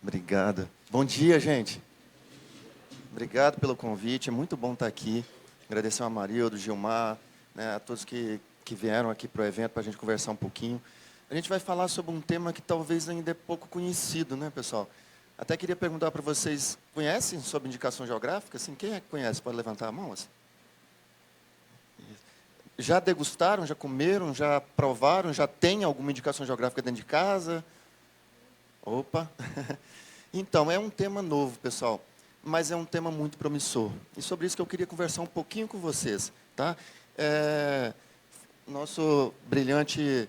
Obrigado. Bom dia, gente. Obrigado pelo convite. É muito bom estar aqui. Agradecer ao Amarildo, Gilmar, né, a todos que vieram aqui para o evento para a gente conversar um pouquinho. A gente vai falar sobre um tema que talvez ainda é pouco conhecido, né, pessoal? Até queria perguntar para vocês, conhecem sobre indicação geográfica? Assim, quem é que conhece? Pode levantar a mão? Assim? Já degustaram, já comeram, já provaram, já tem alguma indicação geográfica dentro de casa? Opa! Então, é um tema novo, pessoal, mas é um tema muito promissor. E sobre isso que eu queria conversar um pouquinho com vocês. Tá? Nosso brilhante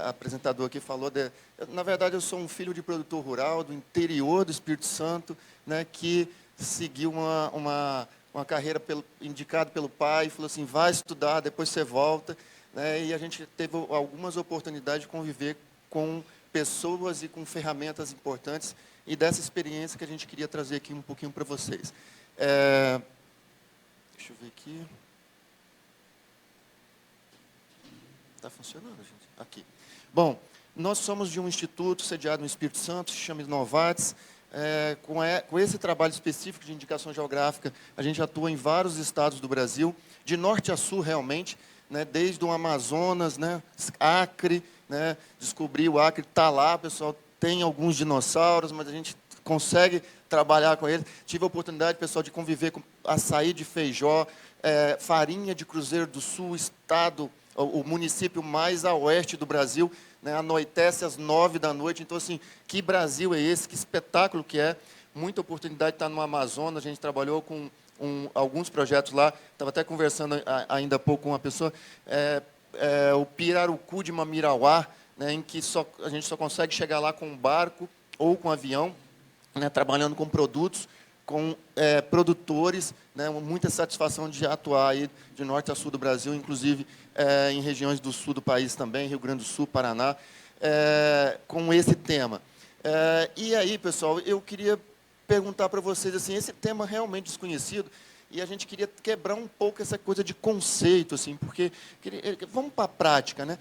apresentador aqui falou na verdade, eu sou um filho de produtor rural do interior do Espírito Santo, né, que seguiu uma carreira indicado pelo pai, falou assim, vai estudar, depois você volta. Né, e a gente teve algumas oportunidades de conviver com pessoas e com ferramentas importantes, e dessa experiência que a gente queria trazer aqui um pouquinho para vocês. Deixa eu ver aqui. Está funcionando, gente? Aqui. Bom, nós somos de um instituto sediado no Espírito Santo, se chama Inovates. Com esse trabalho específico de indicação geográfica, a gente atua em vários estados do Brasil, de norte a sul, realmente, né, desde o Amazonas, né, Acre, né, descobri o Acre, está lá, pessoal, tem alguns dinossauros, mas a gente consegue trabalhar com eles. Tive a oportunidade, pessoal, de conviver com açaí de Feijó, farinha de Cruzeiro do Sul, estado, o município mais a oeste do Brasil, né, anoitece às 9 da noite. Então, assim, que Brasil é esse? Que espetáculo que é. Muita oportunidade de estar no Amazonas. A gente trabalhou com alguns projetos lá. Estava até conversando ainda há pouco com uma pessoa. O Pirarucu de Mamirauá, né, em que a gente só consegue chegar lá com um barco ou com um avião, né, trabalhando com produtos, com produtores, né, muita satisfação de atuar aí de norte a sul do Brasil, inclusive em regiões do sul do país também, Rio Grande do Sul, Paraná, com esse tema. E aí, pessoal, eu queria perguntar para vocês, assim, esse tema realmente desconhecido, e a gente queria quebrar um pouco essa coisa de conceito, assim, porque vamos para a prática, né?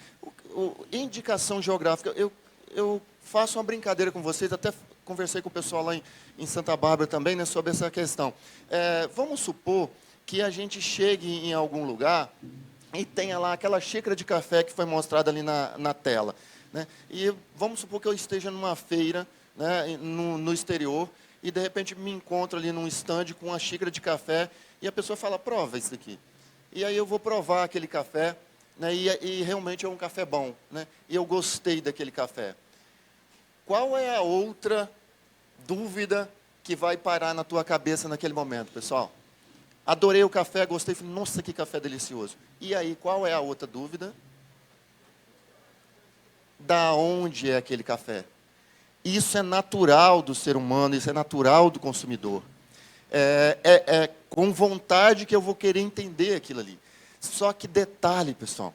Indicação geográfica, eu faço uma brincadeira com vocês, até conversei com o pessoal lá em Santa Bárbara também, né, sobre essa questão. Vamos supor que a gente chegue em algum lugar e tenha lá aquela xícara de café que foi mostrada ali na tela. Né? E vamos supor que eu esteja numa feira, né, no exterior, e de repente me encontro ali num estande com uma xícara de café, e a pessoa fala, prova isso aqui. E aí eu vou provar aquele café, né, e realmente é um café bom, né, e eu gostei daquele café. Qual é a outra dúvida que vai parar na tua cabeça naquele momento, pessoal? Adorei o café, gostei, falei, nossa, que café delicioso. E aí, qual é a outra dúvida? Da onde é aquele café? Isso é natural do ser humano, isso é natural do consumidor. Com vontade que eu vou querer entender aquilo ali. Só que detalhe, pessoal,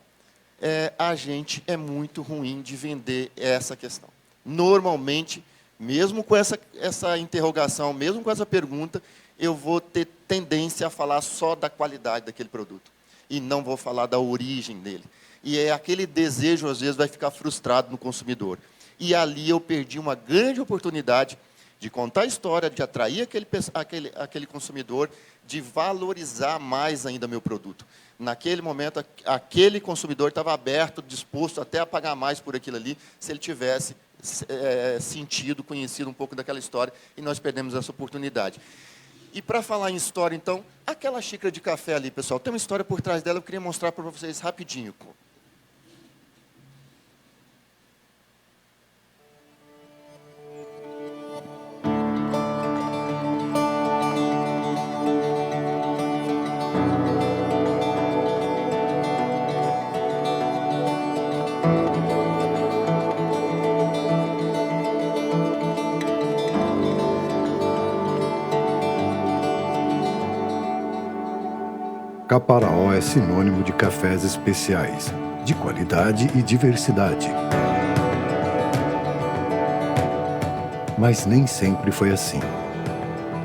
a gente é muito ruim de vender essa questão. Normalmente, mesmo com essa interrogação, mesmo com essa pergunta, eu vou ter tendência a falar só da qualidade daquele produto. E não vou falar da origem dele. E aquele desejo, às vezes, vai ficar frustrado no consumidor. E ali eu perdi uma grande oportunidade de contar a história, de atrair aquele consumidor, de valorizar mais ainda meu produto. Naquele momento, aquele consumidor estava aberto, disposto até a pagar mais por aquilo ali, se ele tivesse sentido, conhecido um pouco daquela história, e nós perdemos essa oportunidade. E para falar em história, então, aquela xícara de café ali, pessoal, tem uma história por trás dela, eu queria mostrar para vocês rapidinho. Caparaó é sinônimo de cafés especiais, de qualidade e diversidade. Mas nem sempre foi assim.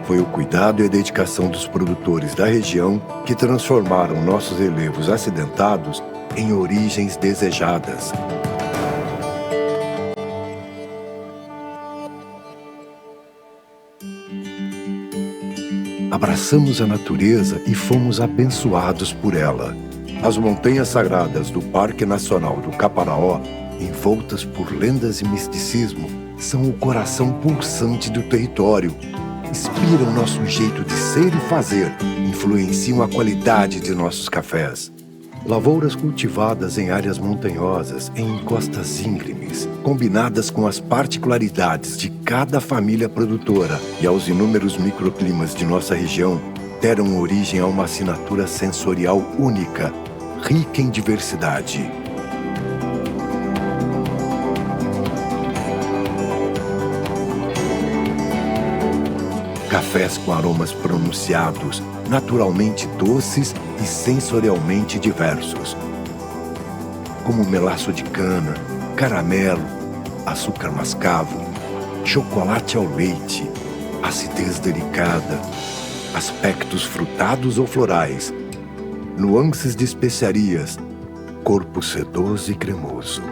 Foi o cuidado e a dedicação dos produtores da região que transformaram nossos relevos acidentados em origens desejadas. abraçamos a natureza e fomos abençoados por ela. As montanhas sagradas do Parque Nacional do Caparaó, envoltas por lendas e misticismo, são o coração pulsante do território. Inspiram nosso jeito de ser e fazer, influenciam a qualidade de nossos cafés. Lavouras cultivadas em áreas montanhosas, em encostas íngremes, combinadas com as particularidades de cada família produtora e aos inúmeros microclimas de nossa região, deram origem a uma assinatura sensorial única, rica em diversidade. Cafés com aromas pronunciados, naturalmente doces e sensorialmente diversos, como melaço de cana, caramelo, açúcar mascavo, chocolate ao leite, acidez delicada, aspectos frutados ou florais, nuances de especiarias, corpo sedoso e cremoso.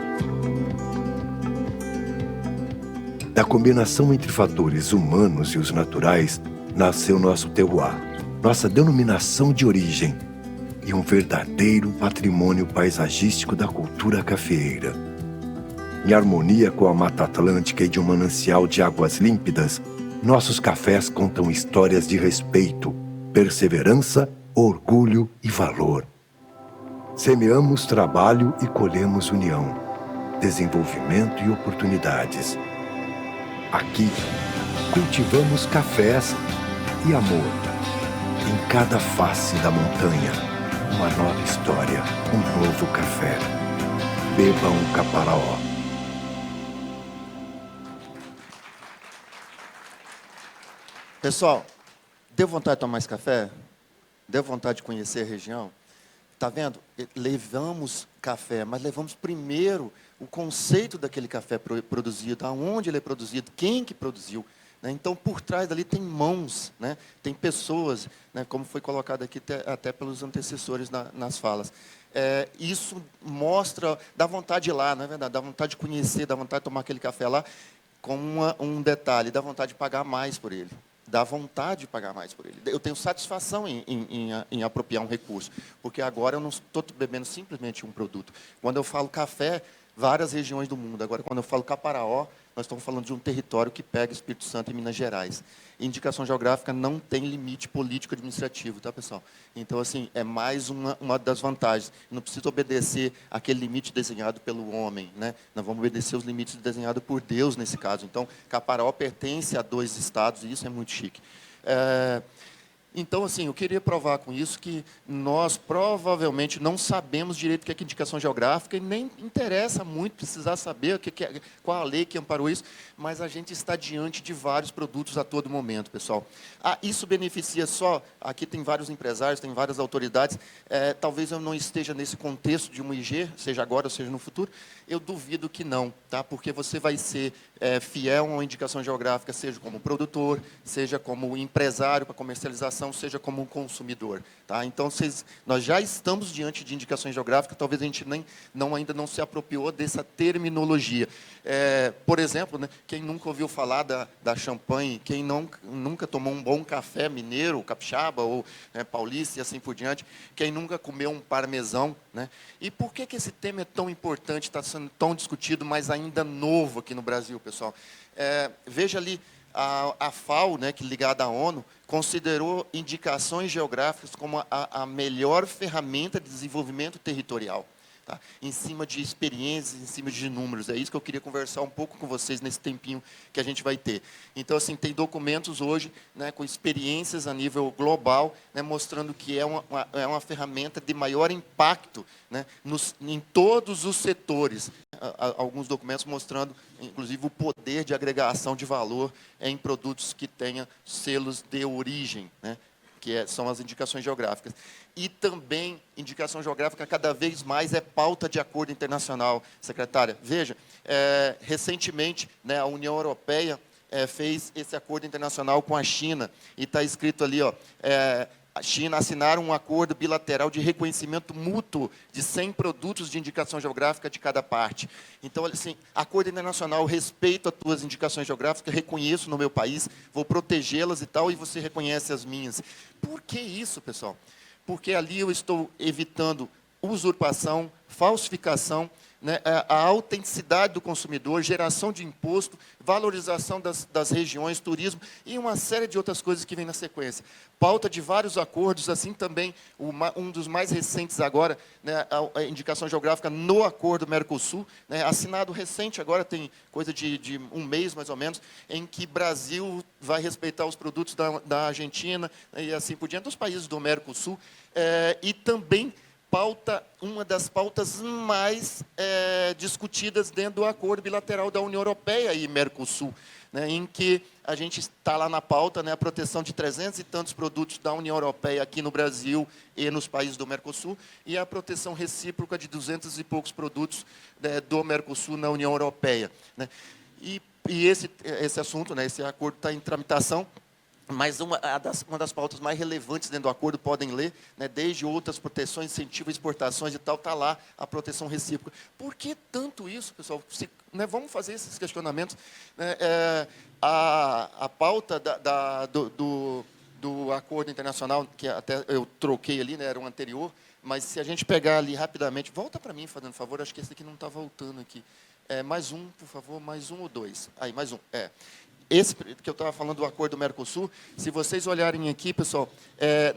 Da combinação entre fatores humanos e os naturais, nasceu nosso terroir, nossa denominação de origem e um verdadeiro patrimônio paisagístico da cultura cafeeira. Em harmonia com a Mata Atlântica e de um manancial de águas límpidas, nossos cafés contam histórias de respeito, perseverança, orgulho e valor. Semeamos trabalho e colhemos união, desenvolvimento e oportunidades. Aqui, cultivamos cafés e amor. Em cada face da montanha, uma nova história, um novo café. Beba um Caparaó. Pessoal, deu vontade de tomar esse café? Deu vontade de conhecer a região? Está vendo? Levamos café, mas levamos primeiro o conceito daquele café produzido, aonde ele é produzido, quem que produziu. Né? Então, por trás dali tem mãos, né? Tem pessoas, né? Como foi colocado aqui até pelos antecessores nas falas. Isso mostra, dá vontade de ir lá, não é verdade? Dá vontade de conhecer, dá vontade de tomar aquele café lá, com um detalhe, dá vontade de pagar mais por ele. Dá vontade de pagar mais por ele. Eu tenho satisfação em apropriar um recurso, porque agora eu não estou bebendo simplesmente um produto. Quando eu falo café, várias regiões do mundo. Agora, quando eu falo Caparaó, nós estamos falando de um território que pega Espírito Santo e Minas Gerais. Indicação geográfica não tem limite político-administrativo, tá, pessoal? Então, assim, é mais uma das vantagens. Não precisa obedecer aquele limite desenhado pelo homem, né? Nós vamos obedecer os limites desenhados por Deus, nesse caso. Então, Caparaó pertence a 2 estados, e isso é muito chique. Então, assim, eu queria provar com isso que nós provavelmente não sabemos direito o que é indicação geográfica e nem interessa muito precisar saber qual a lei que amparou isso, mas a gente está diante de vários produtos a todo momento, pessoal. Isso beneficia só, aqui tem vários empresários, tem várias autoridades, talvez eu não esteja nesse contexto de uma IG, seja agora ou seja no futuro, eu duvido que não, tá? Porque você vai ser fiel a uma indicação geográfica, seja como produtor, seja como empresário para comercialização, seja como um consumidor. Tá? Então, nós já estamos diante de indicações geográficas, talvez a gente ainda não se apropriou dessa terminologia. Por exemplo, né, quem nunca ouviu falar da champanhe, quem nunca tomou um bom café mineiro, capixaba ou paulista e assim por diante, quem nunca comeu um parmesão. Né? E por que esse tema é tão importante, está sendo tão discutido, mas ainda novo aqui no Brasil, pessoal? Veja ali, a FAO, né, que ligada à ONU, considerou indicações geográficas como a melhor ferramenta de desenvolvimento territorial. Tá? Em cima de experiências, em cima de números. É isso que eu queria conversar um pouco com vocês nesse tempinho que a gente vai ter. Então, assim, tem documentos hoje, né, com experiências a nível global, né, mostrando que é uma ferramenta de maior impacto, né, em todos os setores. Alguns documentos mostrando, inclusive, o poder de agregação de valor em produtos que tenham selos de origem, né, que são as indicações geográficas. E também, indicação geográfica, cada vez mais é pauta de acordo internacional, secretária. Veja, recentemente, né, a União Europeia fez esse acordo internacional com a China, e está escrito ali, ó, a China assinaram um acordo bilateral de reconhecimento mútuo de 100 produtos de indicação geográfica de cada parte. Então, assim, acordo internacional, respeito as tuas indicações geográficas, reconheço no meu país, vou protegê-las e tal, e você reconhece as minhas. Por que isso, pessoal? Porque ali eu estou evitando usurpação, falsificação, né, a autenticidade do consumidor, geração de imposto, valorização das regiões, turismo e uma série de outras coisas que vem na sequência. Pauta de vários acordos, assim também, um dos mais recentes agora, né, a indicação geográfica no acordo Mercosul, né, assinado recente, agora tem coisa de um mês mais ou menos, em que Brasil vai respeitar os produtos da Argentina, né, e assim por diante, dos países do Mercosul, e também uma das pautas mais discutidas dentro do acordo bilateral da União Europeia e Mercosul, né, em que a gente está lá na pauta, né, a proteção de 300 e tantos produtos da União Europeia aqui no Brasil e nos países do Mercosul, e a proteção recíproca de 200 e poucos produtos, né, do Mercosul na União Europeia, né. E esse assunto, né, esse acordo está em tramitação. Mas uma das pautas mais relevantes dentro do acordo, podem ler, né, desde outras proteções, incentivo a exportações e tal, está lá a proteção recíproca. Por que tanto isso, pessoal? Né, vamos fazer esses questionamentos. Né, a pauta do acordo internacional, que até eu troquei ali, né, era o anterior, mas se a gente pegar ali rapidamente, volta para mim, fazendo favor, acho que esse aqui não está voltando aqui. Mais um, por favor, mais um ou dois. Aí, mais um. Esse que eu estava falando do acordo do Mercosul, se vocês olharem aqui, pessoal,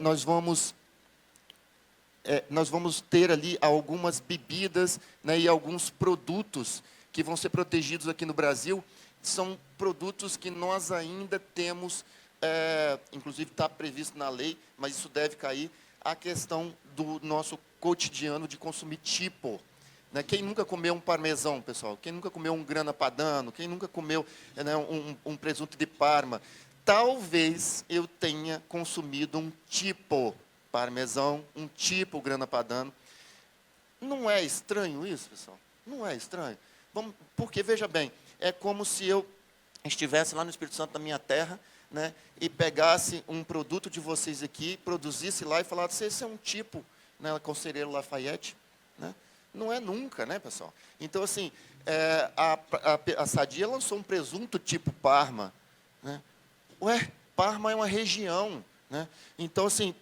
nós vamos ter ali algumas bebidas, né, e alguns produtos que vão ser protegidos aqui no Brasil. São produtos que nós ainda temos, inclusive está previsto na lei, mas isso deve cair, a questão do nosso cotidiano de consumir tipo. Quem nunca comeu um parmesão, pessoal? Quem nunca comeu um grana padano? Quem nunca comeu, né, um presunto de Parma? Talvez eu tenha consumido um tipo parmesão, um tipo grana padano. Não é estranho isso, pessoal? Não é estranho? Porque, veja bem, é como se eu estivesse lá no Espírito Santo, na minha terra, né, e pegasse um produto de vocês aqui, produzisse lá e falasse, esse é um tipo, né, Conselheiro Lafayette, né? Não é nunca, né, pessoal? Então, assim, a Sadia lançou um presunto tipo Parma, né? Ué, Parma é uma região, né? Então, assim,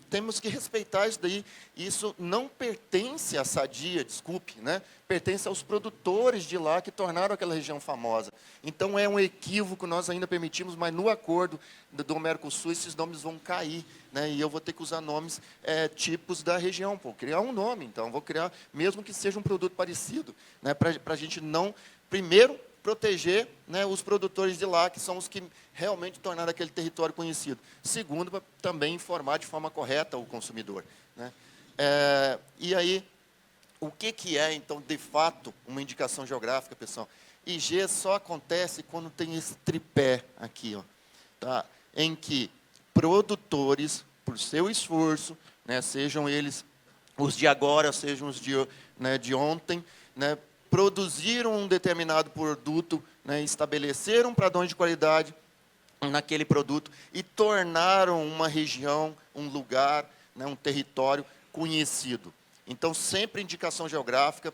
temos que respeitar isso daí. Isso não pertence à Sadia, desculpe, né? Pertence aos produtores de lá que tornaram aquela região famosa. Então, é um equívoco, nós ainda permitimos, mas no acordo do Mercosul, esses nomes vão cair, né? E eu vou ter que usar nomes, tipos da região. Vou criar um nome, então, vou criar, mesmo que seja um produto parecido, né? Para a gente não, primeiro, proteger, né, os produtores de lá, que são os que realmente tornaram aquele território conhecido. Segundo, para também informar de forma correta o consumidor, né? E aí, o que é, então, de fato, uma indicação geográfica, pessoal? IG só acontece quando tem esse tripé aqui, ó, tá? Em que produtores, por seu esforço, né, sejam eles os de agora, sejam os de ontem, né, produziram um determinado produto, né, estabeleceram padrões de qualidade naquele produto e tornaram uma região, um lugar, né, um território conhecido. Então, sempre indicação geográfica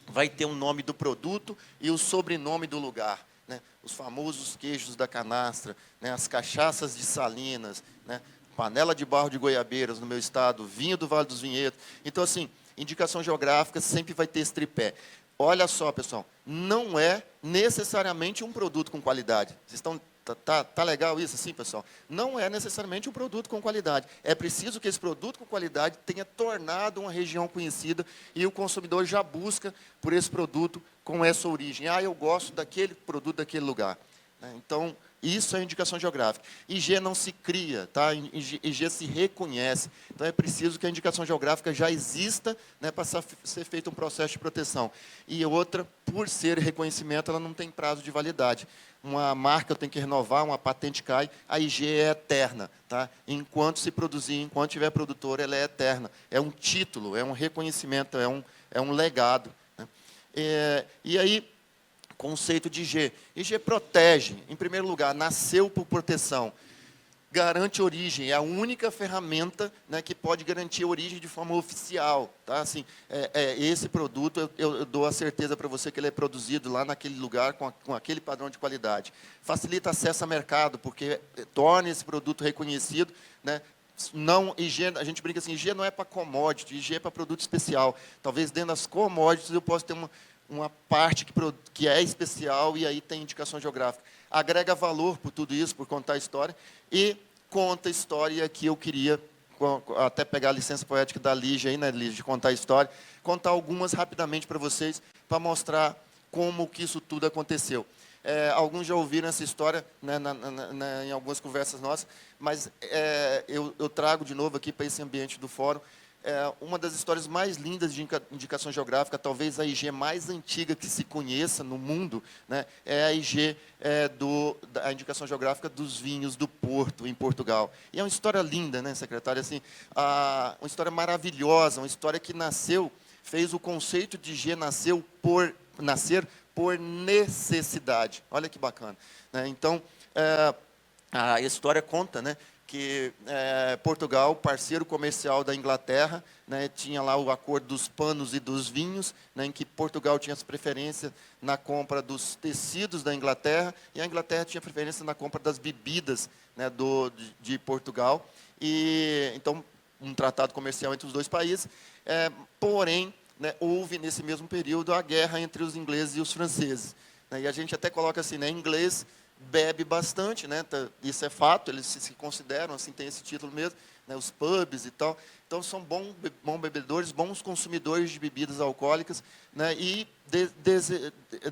vai ter o nome do produto e o sobrenome do lugar, né? Os famosos queijos da canastra, né, as cachaças de Salinas, né, panela de barro de Goiabeiras, no meu estado, vinho do Vale dos Vinhedos. Então, assim, indicação geográfica sempre vai ter esse tripé. Olha só, pessoal, não é necessariamente um produto com qualidade. Vocês estão... Tá legal isso, assim, pessoal? Não é necessariamente um produto com qualidade. É preciso que esse produto com qualidade tenha tornado uma região conhecida e o consumidor já busca por esse produto com essa origem. Eu gosto daquele produto daquele lugar. Então, isso é indicação geográfica. IG não se cria, tá? IG se reconhece. Então, é preciso que a indicação geográfica já exista, né, para ser feito um processo de proteção. E outra, por ser reconhecimento, ela não tem prazo de validade. Uma marca eu tenho que renovar, uma patente cai, a IG é eterna, tá? Enquanto se produzir, enquanto tiver produtor, ela é eterna. É um título, é um reconhecimento, é um legado, né? E aí, conceito de IG. IG protege, em primeiro lugar, nasceu por proteção. garante origem, é a única ferramenta, né, que pode garantir a origem de forma oficial. Tá? Assim, esse produto, eu dou a certeza para você que ele é produzido lá naquele lugar, com aquele padrão de qualidade. Facilita acesso ao mercado, porque torna esse produto reconhecido, né? Não, IG, a gente brinca assim, IG não é para commodity, IG é para produto especial. Talvez dentro das commodities eu possa ter uma parte que é especial e aí tem indicação geográfica. Agrega valor por tudo isso, por contar a história, e conta a história que eu queria, até pegar a licença poética da Lígia, aí, né, Lígia, de contar a história, contar algumas rapidamente para vocês, para mostrar como que isso tudo aconteceu. Alguns já ouviram essa história, né, em algumas conversas nossas, mas eu trago de novo aqui para esse ambiente do fórum, uma das histórias mais lindas de indicação geográfica, talvez a IG mais antiga que se conheça no mundo, né, é a IG da indicação geográfica dos vinhos do Porto, em Portugal. E é uma história linda, né, secretária? Assim, uma história maravilhosa, uma história que fez o conceito de IG nascer por necessidade. Olha que bacana. Né? Então, a história conta, né, que Portugal, parceiro comercial da Inglaterra, né, tinha lá o acordo dos panos e dos vinhos, né, em que Portugal tinha preferência na compra dos tecidos da Inglaterra, e a Inglaterra tinha preferência na compra das bebidas, né, de Portugal. E, então, um tratado comercial entre os dois países. Porém, né, houve, nesse mesmo período, a guerra entre os ingleses e os franceses. Né, e a gente até coloca assim, né, inglês bebe bastante, né, isso é fato, eles se consideram, assim, tem esse título mesmo, né, os pubs e tal. Então, são bons bebedores, bons consumidores de bebidas alcoólicas. Né, e,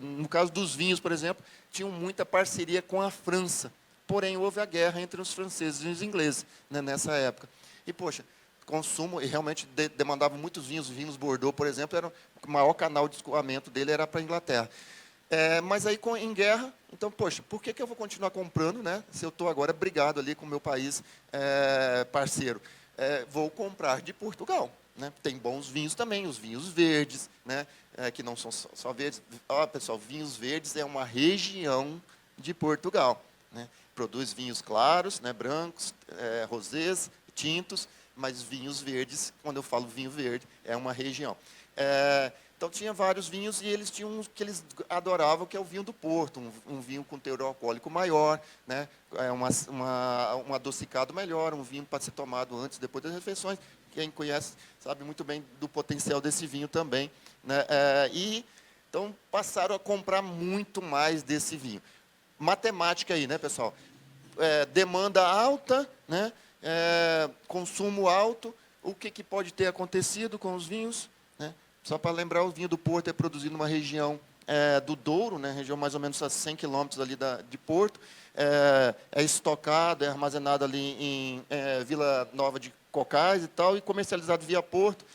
no caso dos vinhos, por exemplo, tinham muita parceria com a França. Porém, houve a guerra entre os franceses e os ingleses, né, nessa época. E, poxa, consumo, e realmente demandava muitos vinhos. Os vinhos Bordeaux, por exemplo, o maior canal de escoamento dele era para a Inglaterra. Mas aí, em guerra, então, poxa, por que eu vou continuar comprando, né, se eu estou agora brigado ali com o meu país parceiro? Vou comprar de Portugal. Né? Tem bons vinhos também, os vinhos verdes, né, que não são só verdes. Pessoal, vinhos verdes é uma região de Portugal. Né? Produz vinhos claros, né, brancos, rosés, tintos, mas vinhos verdes, quando eu falo vinho verde, é uma região. Então, tinha vários vinhos e eles tinham um que eles adoravam, que é o vinho do Porto, um vinho com teor alcoólico maior, né, um adocicado melhor, um vinho para ser tomado antes e depois das refeições. Quem conhece sabe muito bem do potencial desse vinho também. Né, então, passaram a comprar muito mais desse vinho. Matemática aí, né, pessoal? Demanda alta, né, consumo alto. O que pode ter acontecido com os vinhos? Né? Só para lembrar, o vinho do Porto é produzido numa região do Douro, né, região mais ou menos a 100 quilômetros ali de Porto. É estocado, é armazenado ali em Vila Nova de Cocais e tal, e comercializado via Porto.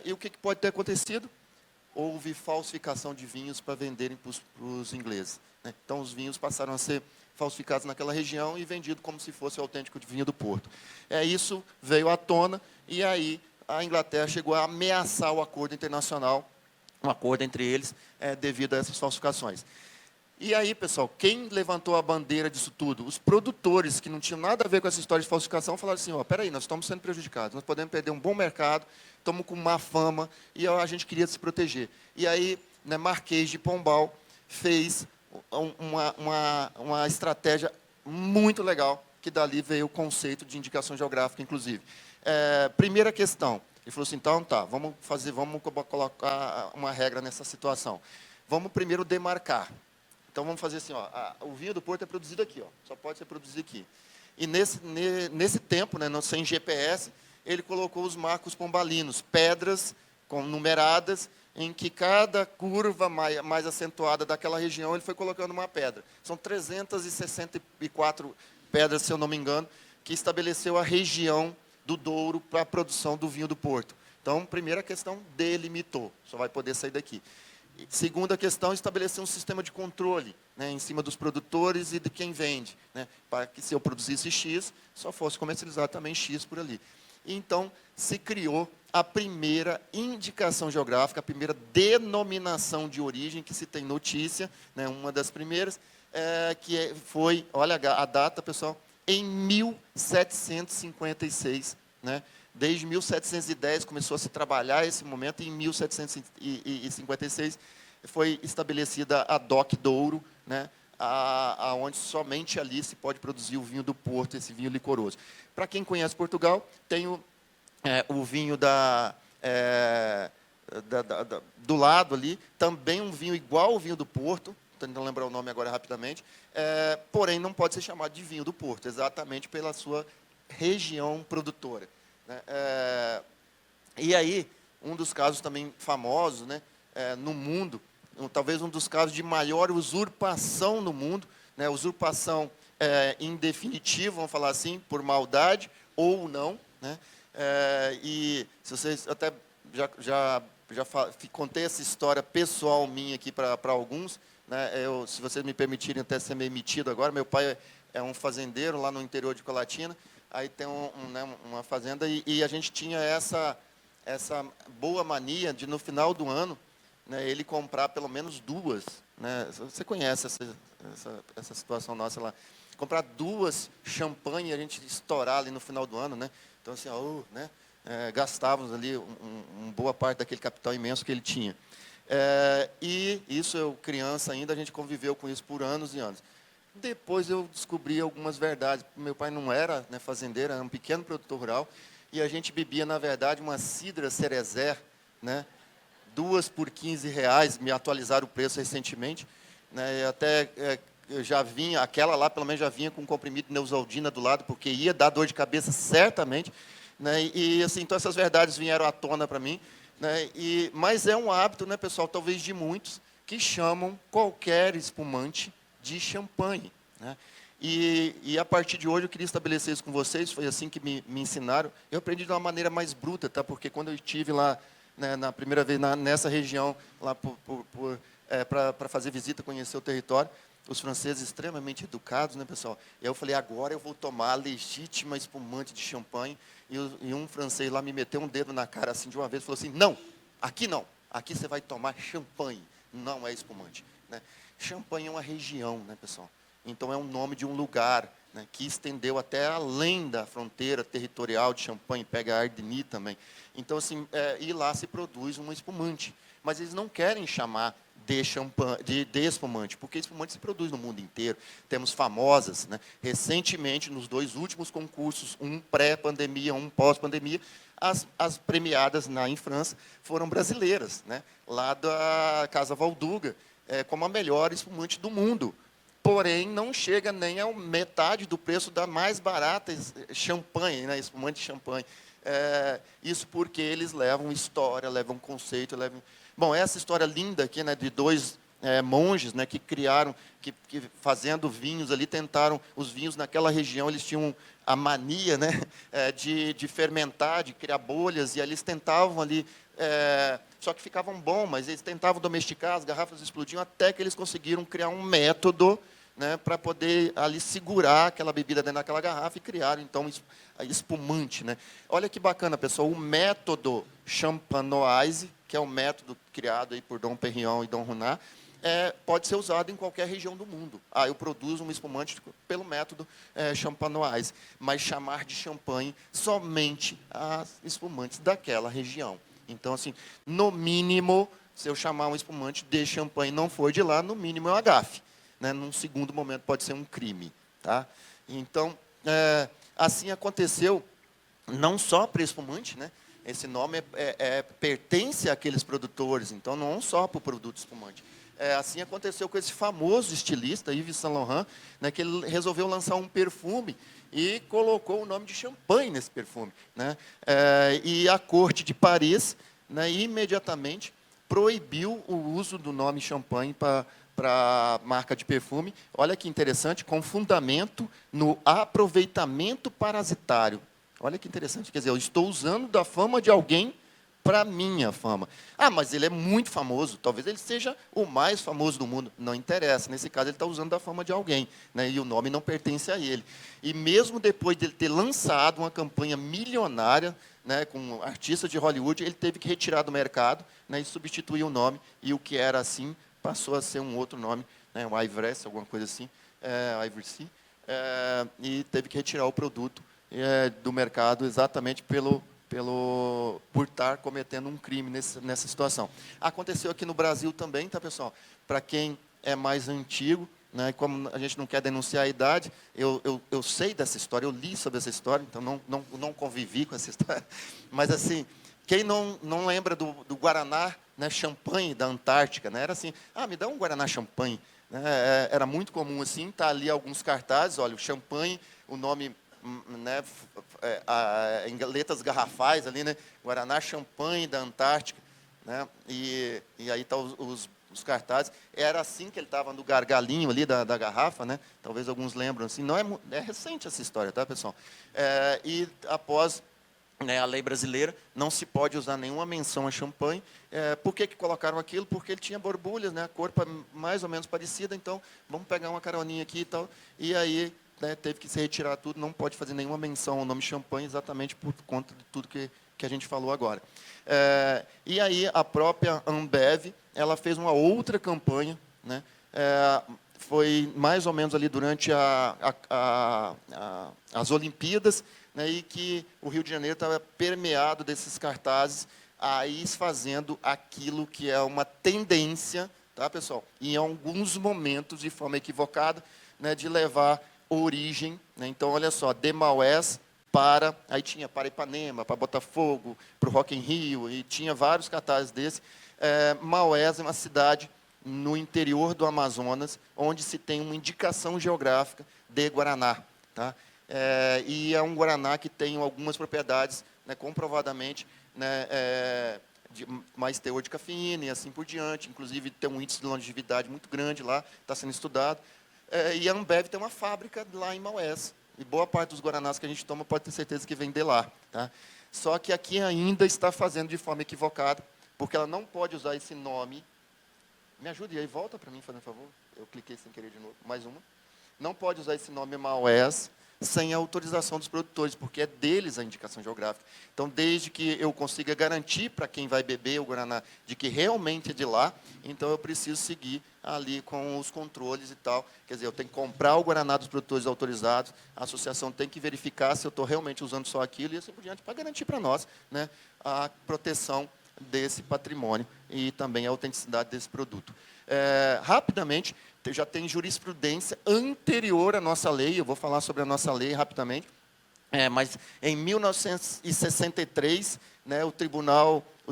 E o que pode ter acontecido? Houve falsificação de vinhos para venderem para os ingleses. Né? Então, os vinhos passaram a ser falsificados naquela região e vendidos como se fosse o autêntico de vinho do Porto. Isso veio à tona, e aí a Inglaterra chegou a ameaçar o acordo internacional, um acordo entre eles, devido a essas falsificações. E aí, pessoal, quem levantou a bandeira disso tudo? Os produtores, que não tinham nada a ver com essa história de falsificação, falaram assim, peraí, nós estamos sendo prejudicados, nós podemos perder um bom mercado, estamos com má fama, e a gente queria se proteger. E aí, né, Marquês de Pombal fez uma estratégia muito legal, que dali veio o conceito de indicação geográfica, inclusive. Primeira questão, ele falou assim, então tá, vamos colocar uma regra nessa situação. Vamos primeiro demarcar. Então, vamos fazer assim, o vinho do Porto é produzido aqui, só pode ser produzido aqui. E nesse tempo, né, sem GPS, ele colocou os marcos pombalinos, pedras numeradas, em que cada curva mais acentuada daquela região, ele foi colocando uma pedra. São 364 pedras, se eu não me engano, que estabeleceu a região do Douro para a produção do vinho do Porto. Então, primeira questão, delimitou, só vai poder sair daqui. Segunda questão, estabelecer um sistema de controle, né, em cima dos produtores e de quem vende, né, para que, se eu produzisse X, só fosse comercializado também X por ali. E, então, se criou a primeira indicação geográfica, a primeira denominação de origem que se tem notícia, né, uma das primeiras, foi, olha a data, pessoal, em 1756. Né? Desde 1710 começou a se trabalhar esse momento, e em 1756 foi estabelecida a DOC Douro, né? Onde somente ali se pode produzir o vinho do Porto, esse vinho licoroso. Para quem conhece Portugal, tem o vinho do lado ali, também um vinho igual ao vinho do Porto, tentando lembrar o nome agora rapidamente, porém não pode ser chamado de vinho do Porto, exatamente pela sua região produtora. Né? E aí, um dos casos também famosos, né, no mundo, talvez um dos casos de maior usurpação no mundo, né, usurpação em definitivo, vamos falar assim, por maldade ou não. Né, e se vocês até já contei essa história pessoal minha aqui para alguns, né, se vocês me permitirem até ser meio metido agora, meu pai é um fazendeiro lá no interior de Colatina, aí tem uma fazenda e a gente tinha essa boa mania de, no final do ano, né, ele comprar pelo menos duas. Né, você conhece essa situação nossa lá. Comprar duas champanhe e a gente estourar ali no final do ano. Né, então, assim, né, gastávamos ali uma boa parte daquele capital imenso que ele tinha. E isso, eu criança ainda, a gente conviveu com isso por anos e anos. Depois eu descobri algumas verdades. Meu pai não era, né, fazendeiro, era um pequeno produtor rural, e a gente bebia, na verdade, uma cidra Cerezer, né, 2 por R$15, me atualizaram o preço recentemente, né, até já vinha, aquela lá pelo menos já vinha com um comprimido de Neosaldina do lado, porque ia dar dor de cabeça certamente, né, e assim, então essas verdades vieram à tona para mim, né, mas é um hábito, né, pessoal, talvez de muitos, que chamam qualquer espumante de champanhe. Né, e a partir de hoje eu queria estabelecer isso com vocês, foi assim que me ensinaram. Eu aprendi de uma maneira mais bruta, tá, porque quando eu estive lá, né, na primeira vez nessa região, lá para fazer visita, conhecer o território, os franceses extremamente educados, né, pessoal? E aí eu falei, agora eu vou tomar a legítima espumante de champanhe. E um francês lá me meteu um dedo na cara assim de uma vez e falou assim, não, aqui você vai tomar champanhe, não é espumante. Né? Champanhe é uma região, né, pessoal? Então é um nome de um lugar, né, que estendeu até além da fronteira territorial de Champagne, pega a Ardeny também. Então, assim, e lá se produz um espumante. Mas eles não querem chamar de espumante, porque espumante se produz no mundo inteiro. Temos famosas, né? Recentemente, nos 2 últimos concursos, um pré-pandemia, um pós-pandemia, as premiadas em França foram brasileiras, né? Lá da Casa Valduga, como a melhor espumante do mundo. Porém, não chega nem a metade do preço da mais barata champanhe, né? Espumante de champanhe. Isso porque eles levam história, levam conceito, levam... Bom, essa história linda aqui, né, de 2 monges, né, que criaram, que fazendo vinhos ali, tentaram, os vinhos naquela região, eles tinham a mania, né, de fermentar, de criar bolhas, e eles tentavam ali, só que ficavam bons, mas eles tentavam domesticar, as garrafas explodiam, até que eles conseguiram criar um método, né, para poder ali segurar aquela bebida dentro daquela garrafa e criaram, então, espumante. Né? Olha que bacana, pessoal, o método champenoise, que é o método criado aí por Dom Perignon e Dom Ruinart, pode ser usado em qualquer região do mundo. Eu produzo um espumante pelo método champenoise, mas chamar de champanhe somente as espumantes daquela região. Então, assim, no mínimo, se eu chamar um espumante de champanhe e não for de lá, no mínimo é uma gafe. Né? Num segundo momento pode ser um crime. Tá? Então, assim aconteceu, não só para espumante, né? Esse nome pertence àqueles produtores, então não só para o produto espumante. Assim aconteceu com esse famoso estilista, Yves Saint Laurent, né, que ele resolveu lançar um perfume e colocou o nome de champanhe nesse perfume. Né? E a corte de Paris, né, imediatamente proibiu o uso do nome champanhe para a marca de perfume. Olha que interessante, com fundamento no aproveitamento parasitário. Olha que interessante, quer dizer, eu estou usando da fama de alguém para a minha fama. Mas ele é muito famoso, talvez ele seja o mais famoso do mundo. Não interessa, nesse caso ele está usando da fama de alguém, né, e o nome não pertence a ele. E mesmo depois de ele ter lançado uma campanha milionária, né, com artistas de Hollywood, ele teve que retirar do mercado, né, e substituir o nome, e o que era assim passou a ser um outro nome, né, o Ivresse, alguma coisa assim, Ivresse. e teve que retirar o produto do mercado exatamente por estar cometendo um crime nessa situação. Aconteceu aqui no Brasil também, tá, pessoal? Para quem é mais antigo, né, como a gente não quer denunciar a idade, eu sei dessa história, eu li sobre essa história, então não convivi com essa história. Mas, assim, quem não lembra do Guaraná, né, champanhe da Antártica, né? Era assim, me dá um Guaraná champanhe. Né? Era muito comum assim, tá ali alguns cartazes, olha, o champanhe, o nome, né, em letras garrafais ali, né? Guaraná champanhe da Antártica, né? E aí tá os cartazes. Era assim que ele estava no gargalinho ali da garrafa, né? Talvez alguns lembram assim. Não é recente essa história, tá, pessoal? E após, né, a lei brasileira, não se pode usar nenhuma menção a champanhe. Por que colocaram aquilo? Porque ele tinha borbulhas, né, a cor mais ou menos parecida, então vamos pegar uma caroninha aqui e tal. E aí, né, teve que se retirar tudo, não pode fazer nenhuma menção ao nome champanhe, exatamente por conta de tudo que a gente falou agora. E aí, a própria Ambev, ela fez uma outra campanha, né, foi mais ou menos ali durante as Olimpíadas, né, e que o Rio de Janeiro estava permeado desses cartazes, aí fazendo aquilo que é uma tendência, tá, pessoal? Em alguns momentos, de forma equivocada, né, de levar origem. Né? Então, olha só, de Maués aí tinha para Ipanema, para Botafogo, para o Rock in Rio, e tinha vários cartazes desses. Maués é uma cidade no interior do Amazonas, onde se tem uma indicação geográfica de Guaraná. Tá? E é um Guaraná que tem algumas propriedades, né, comprovadamente, né, de mais teor de cafeína e assim por diante. Inclusive, tem um índice de longevidade muito grande lá, está sendo estudado. E a Ambev tem uma fábrica lá em Maués. E boa parte dos Guaranás que a gente toma pode ter certeza que vem de lá. Tá? Só que aqui ainda está fazendo de forma equivocada, porque ela não pode usar esse nome. Me ajude aí, volta para mim, fazendo favor. Eu cliquei sem querer de novo. Mais uma. Não pode usar esse nome Maués sem a autorização dos produtores, porque é deles a indicação geográfica. Então, desde que eu consiga garantir para quem vai beber o Guaraná de que realmente é de lá, então eu preciso seguir ali com os controles e tal. Quer dizer, eu tenho que comprar o Guaraná dos produtores autorizados, a associação tem que verificar se eu estou realmente usando só aquilo e assim por diante, para garantir para nós, né, a proteção desse patrimônio e também a autenticidade desse produto. Rapidamente, já tem jurisprudência anterior à nossa lei, eu vou falar sobre a nossa lei rapidamente, mas em 1963, né, o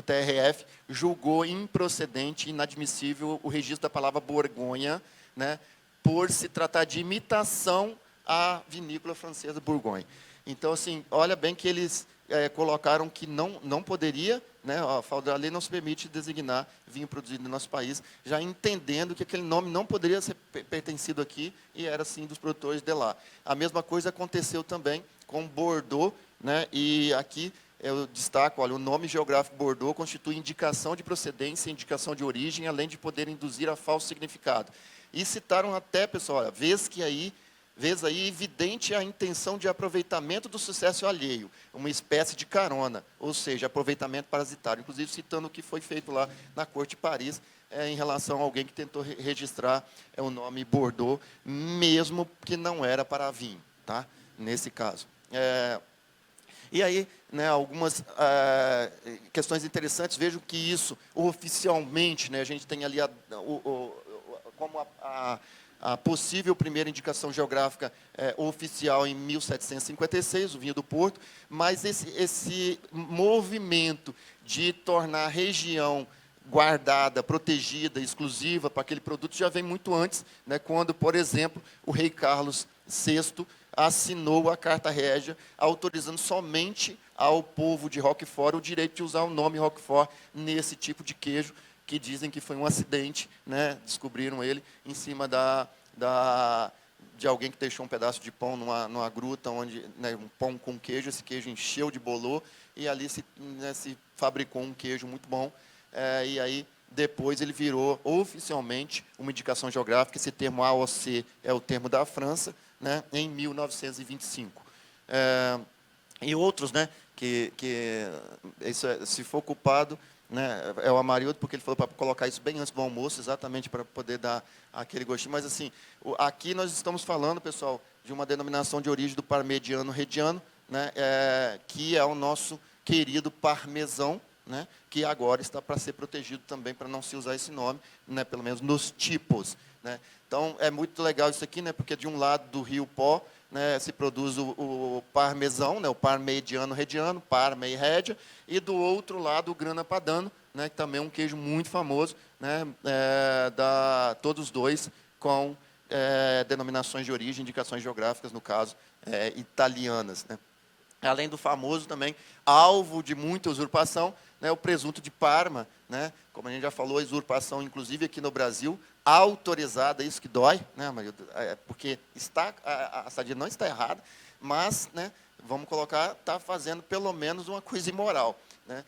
TRF, julgou improcedente, inadmissível o registro da palavra Borgonha, né, por se tratar de imitação à vinícola francesa Bourgogne. Então, assim, olha bem que eles colocaram que não poderia, né, a lei não se permite designar vinho produzido no nosso país, já entendendo que aquele nome não poderia ser pertencido aqui e era, sim, dos produtores de lá. A mesma coisa aconteceu também com Bordeaux, né, e aqui eu destaco, olha, o nome geográfico Bordeaux constitui indicação de procedência, indicação de origem, além de poder induzir a falso significado. E citaram até, pessoal, olha, vez aí evidente a intenção de aproveitamento do sucesso alheio, uma espécie de carona, ou seja, aproveitamento parasitário, inclusive citando o que foi feito lá na Corte de Paris, em relação a alguém que tentou registrar o nome Bordeaux, mesmo que não era para vinho, tá? Nesse caso. E aí, né, algumas questões interessantes, vejam que isso, oficialmente, né, a gente tem ali como a possível primeira indicação geográfica oficial em 1756, o vinho do Porto, mas esse movimento de tornar a região guardada, protegida, exclusiva para aquele produto já vem muito antes, né, quando, por exemplo, o rei Carlos VI assinou a Carta Régia, autorizando somente ao povo de Roquefort o direito de usar o nome Roquefort nesse tipo de queijo, que dizem que foi um acidente, né? Descobriram ele em cima de alguém que deixou um pedaço de pão numa gruta, onde, né, um pão com queijo, esse queijo encheu de bolor, e ali se fabricou um queijo muito bom, e aí depois ele virou oficialmente uma indicação geográfica, esse termo AOC é o termo da França, né, em 1925. E outros, né, que isso, se for culpado, né? É o Amarildo, porque ele falou para colocar isso bem antes do almoço, exatamente para poder dar aquele gostinho. Mas, assim, aqui nós estamos falando, pessoal, de uma denominação de origem do parmegiano reggiano, né? Que é o nosso querido parmesão, né? Que agora está para ser protegido também, para não se usar esse nome, né? Pelo menos nos tipos, né? Então, é muito legal isso aqui, né? Porque de um lado do Rio Pó, né, se produz o parmesão, né, o parmegiano reggiano, Parma e Regia, e do outro lado o Grana Padano, né, que também é um queijo muito famoso, né, todos dois com denominações de origem, indicações geográficas, no caso, italianas, né. Além do famoso também, alvo de muita usurpação, né, o presunto de Parma, né, como a gente já falou, a usurpação, inclusive aqui no Brasil, autorizada, isso que dói, né, Maria, porque a Sadia não está errada, mas, né, vamos colocar, está fazendo pelo menos uma coisa imoral, né,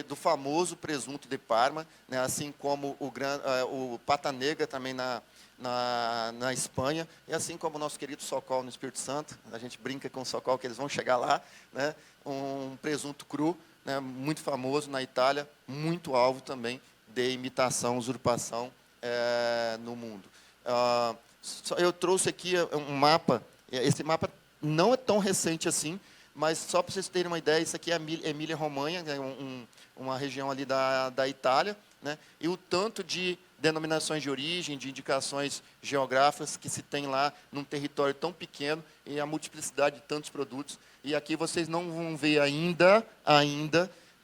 do famoso presunto de Parma, né, assim como o pata negra também na Espanha, e assim como o nosso querido Sokol no Espírito Santo, a gente brinca com o Sokol que eles vão chegar lá, né, um presunto cru, né, muito famoso na Itália, muito alvo também de imitação, usurpação no mundo. Eu trouxe aqui um mapa, esse mapa não é tão recente assim, mas só para vocês terem uma ideia, isso aqui é Emília-Romanha, uma região ali da Itália, né, e o tanto de denominações de origem, de indicações geográficas que se tem lá num território tão pequeno e a multiplicidade de tantos produtos. E aqui vocês não vão ver ainda,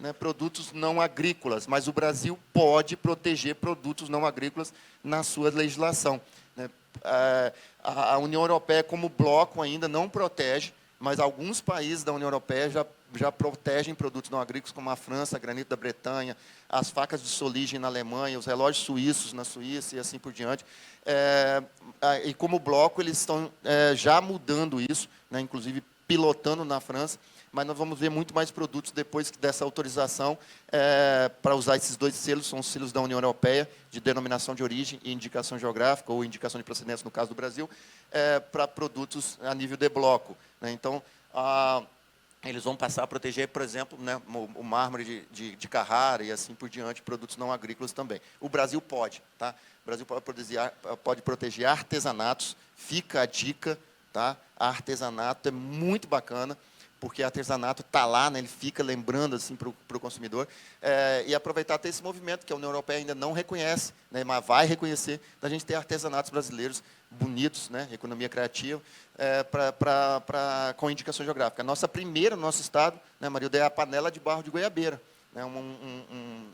né, produtos não agrícolas, mas o Brasil pode proteger produtos não agrícolas na sua legislação, né. A União Europeia, como bloco, ainda não protege, mas alguns países da União Europeia já protegem produtos não agrícolas, como a França, a granito da Bretanha, as facas de soligem na Alemanha, os relógios suíços na Suíça e assim por diante. E como bloco, eles estão já mudando isso, né, inclusive pilotando na França, mas nós vamos ver muito mais produtos depois dessa autorização para usar esses dois selos, são os selos da União Europeia, de denominação de origem e indicação geográfica, ou indicação de procedência, no caso do Brasil, para produtos a nível de bloco, né. Então, eles vão passar a proteger, por exemplo, né, o mármore de Carrara e assim por diante, produtos não agrícolas também. O Brasil pode, tá? O Brasil pode proteger artesanatos, fica a dica, tá? Artesanato é muito bacana, porque artesanato está lá, né, ele fica lembrando assim, para o consumidor, e aproveitar até esse movimento, que a União Europeia ainda não reconhece, né, mas vai reconhecer, da gente ter artesanatos brasileiros bonitos, né, economia criativa, com indicação geográfica. A nossa primeira, no nosso estado, né, Marilda, é a panela de barro de goiabeira. Né,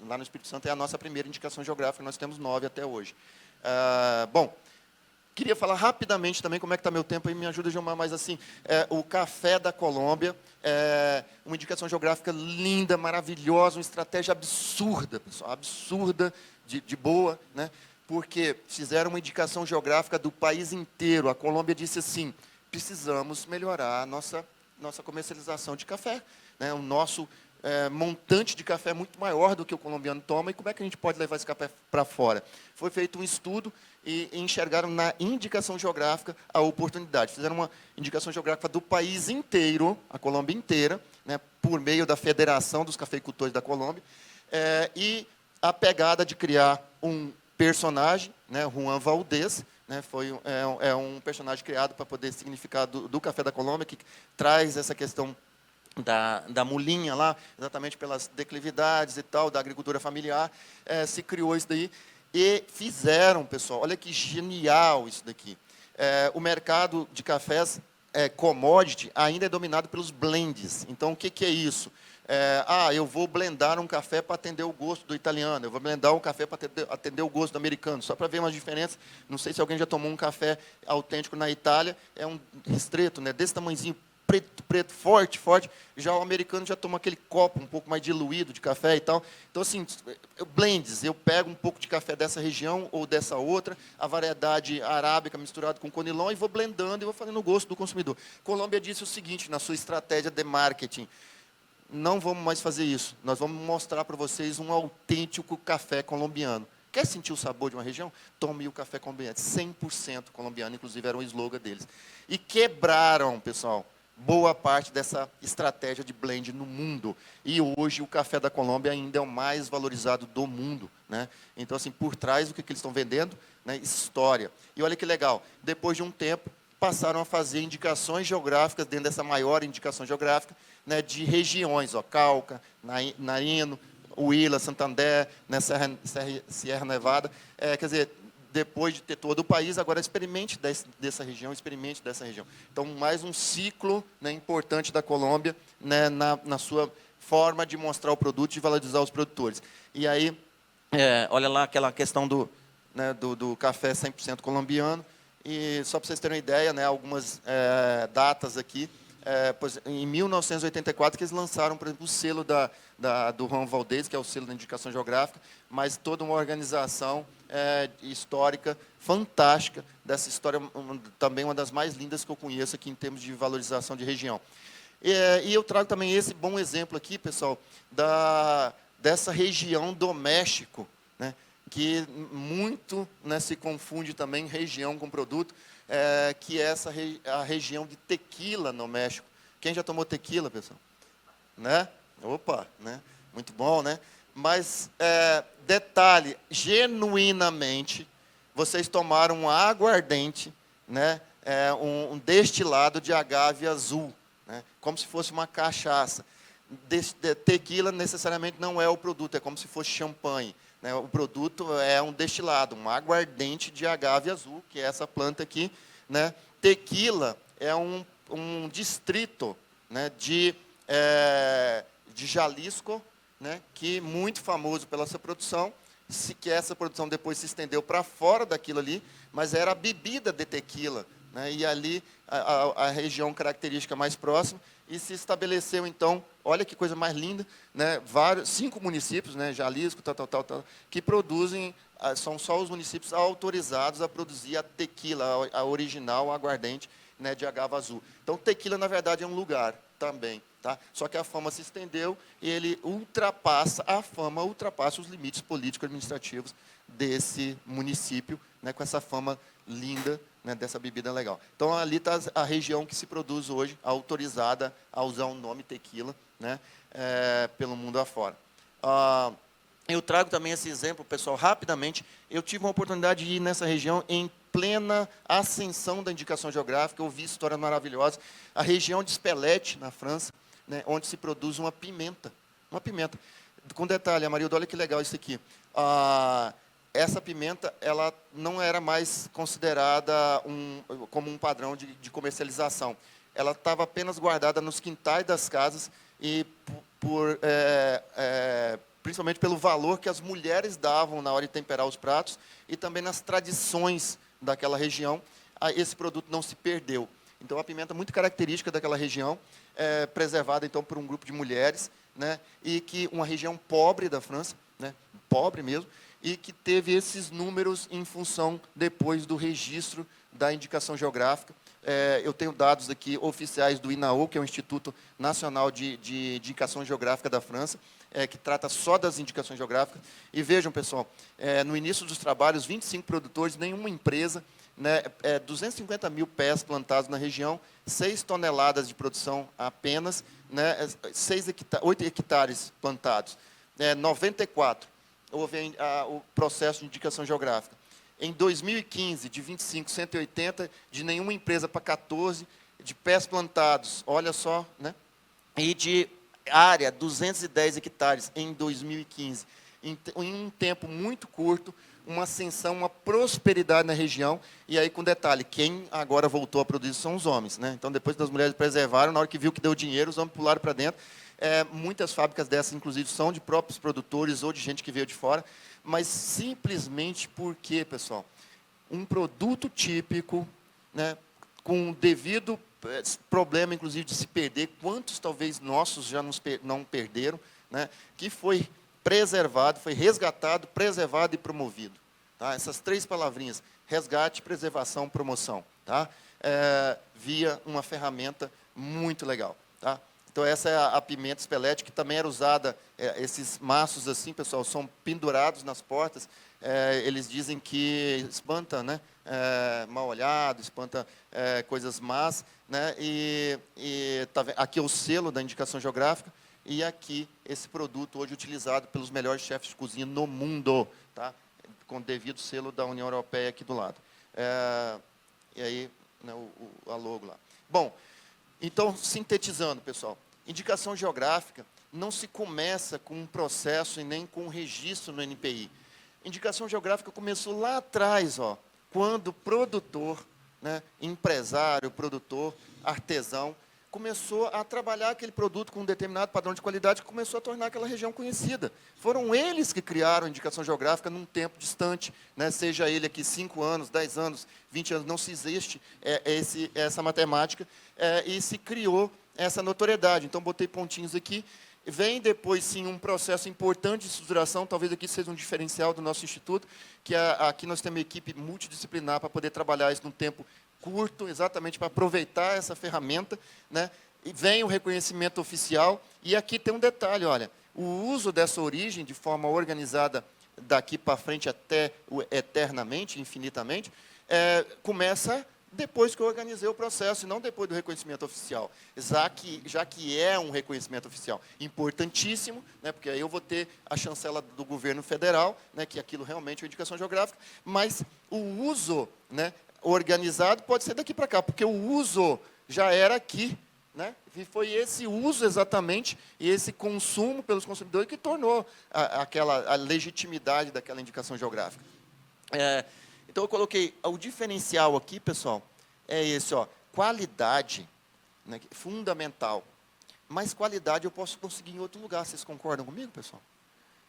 lá no Espírito Santo é a nossa primeira indicação geográfica, nós temos 9 até hoje. Bom, queria falar rapidamente também, como é que está meu tempo aí, me ajuda, Gilmar, mas assim, o café da Colômbia, uma indicação geográfica linda, maravilhosa, uma estratégia absurda, pessoal, absurda, de boa, né? Porque fizeram uma indicação geográfica do país inteiro. A Colômbia disse assim, precisamos melhorar a nossa comercialização de café, né? O nosso montante de café é muito maior do que o colombiano toma, e como é que a gente pode levar esse café para fora? Foi feito um estudo e enxergaram na indicação geográfica a oportunidade. Fizeram uma indicação geográfica do país inteiro, a Colômbia inteira, né, por meio da Federação dos Cafeicultores da Colômbia, e a pegada de criar um personagem, né, Juan Valdez, né, um personagem criado para poder significar do café da Colômbia, que traz essa questão da mulinha lá, exatamente pelas declividades e tal, da agricultura familiar, se criou isso daí. E fizeram, pessoal, olha que genial isso daqui. O mercado de cafés commodity ainda é dominado pelos blends. Então, o que é isso? Eu vou blendar um café para atender o gosto do italiano, eu vou blendar um café para atender o gosto do americano, só para ver umas diferenças. Não sei se alguém já tomou um café autêntico na Itália, é um ristreto, né, desse tamanhozinho, preto, forte. Já o americano já toma aquele copo um pouco mais diluído de café e tal. Então, assim, blends, eu pego um pouco de café dessa região ou dessa outra, a variedade arábica misturada com conilon, e vou blendando e vou fazendo o gosto do consumidor. Colômbia disse o seguinte, na sua estratégia de marketing, não vamos mais fazer isso, nós vamos mostrar para vocês um autêntico café colombiano. Quer sentir o sabor de uma região? Tome o café colombiano, 100% colombiano, inclusive era um slogan deles. E quebraram, pessoal, boa parte dessa estratégia de blend no mundo. E hoje o café da Colômbia ainda é o mais valorizado do mundo, né? Então, assim, por trás do que eles estão vendendo, né? História. E olha que legal, depois de um tempo, passaram a fazer indicações geográficas, dentro dessa maior indicação geográfica, né? De regiões, ó, Cauca, Narino, Huila, Santander, né? Sierra Nevada. Quer dizer, depois de ter todo o país, agora experimente dessa região, experimente dessa região. Então, mais um ciclo, né, importante da Colômbia, né, na sua forma de mostrar o produto e de valorizar os produtores. E aí, olha lá aquela questão né, do café 100% colombiano. E só para vocês terem uma ideia, né, algumas datas aqui. Em 1984, que eles lançaram, por exemplo, o selo do Juan Valdez, que é o selo da indicação geográfica, mas toda uma organização histórica fantástica dessa história, também uma das mais lindas que eu conheço aqui em termos de valorização de região. E eu trago também esse bom exemplo aqui, pessoal, dessa região do México, né, que muito, né, se confunde também região com produto, que é a região de Tequila, no México. Quem já tomou tequila, pessoal? Né? Opa, né? Muito bom, né? Mas, detalhe, genuinamente, vocês tomaram um aguardente, né? Um destilado de agave azul, né? Como se fosse uma cachaça. Tequila, necessariamente, não é o produto, é como se fosse champanhe. O produto é um destilado, um aguardente de agave azul, que é essa planta aqui, né? Tequila é um distrito, né, de Jalisco, né, que é muito famoso pela sua produção, que essa produção depois se estendeu para fora daquilo ali, mas era a bebida de tequila, né, e ali a região característica mais próxima, e se estabeleceu, então, olha que coisa mais linda, né, 5 municípios, né, Jalisco, tal, que produzem, são só os municípios autorizados a produzir a tequila, a original, a aguardente, né, de agave azul. Então, tequila, na verdade, é um lugar também. Tá? Só que a fama se estendeu e ele ultrapassa os limites político-administrativos desse município, né, com essa fama linda, né, dessa bebida legal. Então, ali está a região que se produz hoje, autorizada a usar o nome tequila, né, pelo mundo afora. Eu trago também esse exemplo, pessoal, rapidamente. Eu tive uma oportunidade de ir nessa região em plena ascensão da indicação geográfica, eu vi histórias maravilhosas. A região de Spelette, na França, né, onde se produz uma pimenta. Uma pimenta. Com detalhe, Amarildo, olha que legal isso aqui. Essa pimenta, ela não era mais considerada como um padrão de comercialização. Ela estava apenas guardada nos quintais das casas e principalmente pelo valor que as mulheres davam na hora de temperar os pratos e também nas tradições daquela região, esse produto não se perdeu. Então, a pimenta muito característica daquela região, preservada, então, por um grupo de mulheres, né, e que uma região pobre da França, né, pobre mesmo, e que teve esses números em função, depois do registro da indicação geográfica. Eu tenho dados aqui oficiais do INAO, que é o Instituto Nacional de Indicação Geográfica da França, que trata só das indicações geográficas. E vejam, pessoal, no início dos trabalhos, 25 produtores, nenhuma empresa, né, 250 mil pés plantados na região, 6 toneladas de produção apenas, né, 8 hectares plantados, 94. Houve o processo de indicação geográfica. Em 2015, de 25, 180, de nenhuma empresa para 14, de pés plantados, olha só, né? E de área, 210 hectares em 2015. Em um tempo muito curto, uma ascensão, uma prosperidade na região, e aí com detalhe, quem agora voltou a produzir são os homens, né? Então, depois que as mulheres preservaram, na hora que viu que deu dinheiro, os homens pularam para dentro. Muitas fábricas dessas, inclusive, são de próprios produtores ou de gente que veio de fora, mas simplesmente porque, pessoal, um produto típico, né, com o devido problema, inclusive, de se perder, quantos talvez nossos já não perderam, né, que foi preservado, foi resgatado, preservado e promovido. Tá? Essas 3 palavrinhas, resgate, preservação, promoção, tá? Via uma ferramenta muito legal. Tá? Então, essa é a pimenta Spelette, que também era usada, esses maços assim, pessoal, são pendurados nas portas, eles dizem que espanta, né, mal olhado, espanta coisas más, né, aqui é o selo da indicação geográfica, e aqui esse produto hoje utilizado pelos melhores chefes de cozinha no mundo, tá, com devido selo da União Europeia aqui do lado. E aí, né, a logo lá. Bom, então, sintetizando, pessoal, indicação geográfica não se começa com um processo e nem com um registro no NPI. Indicação geográfica começou lá atrás, ó, quando o produtor, né, empresário, produtor, artesão, começou a trabalhar aquele produto com um determinado padrão de qualidade que começou a tornar aquela região conhecida. Foram eles que criaram a indicação geográfica num tempo distante, né, seja ele aqui 5 anos, 10 anos, 20 anos, não se existe essa matemática, e se criou essa notoriedade. Então, botei pontinhos aqui. Vem depois, sim, um processo importante de estruturação, talvez aqui seja um diferencial do nosso instituto, que aqui nós temos uma equipe multidisciplinar para poder trabalhar isso num tempo curto, exatamente para aproveitar essa ferramenta, né? E vem o reconhecimento oficial, e aqui tem um detalhe, olha, o uso dessa origem de forma organizada daqui para frente até eternamente, infinitamente, começa depois que eu organizei o processo, e não depois do reconhecimento oficial, já que é um reconhecimento oficial importantíssimo, né, porque aí eu vou ter a chancela do governo federal, né, que aquilo realmente é uma indicação geográfica, mas o uso, né, organizado pode ser daqui para cá, porque o uso já era aqui, né, e foi esse uso exatamente, e esse consumo pelos consumidores que tornou a legitimidade daquela indicação geográfica. Então, eu coloquei o diferencial aqui, pessoal, é esse, ó, qualidade, né, fundamental. Mas qualidade eu posso conseguir em outro lugar. Vocês concordam comigo, pessoal?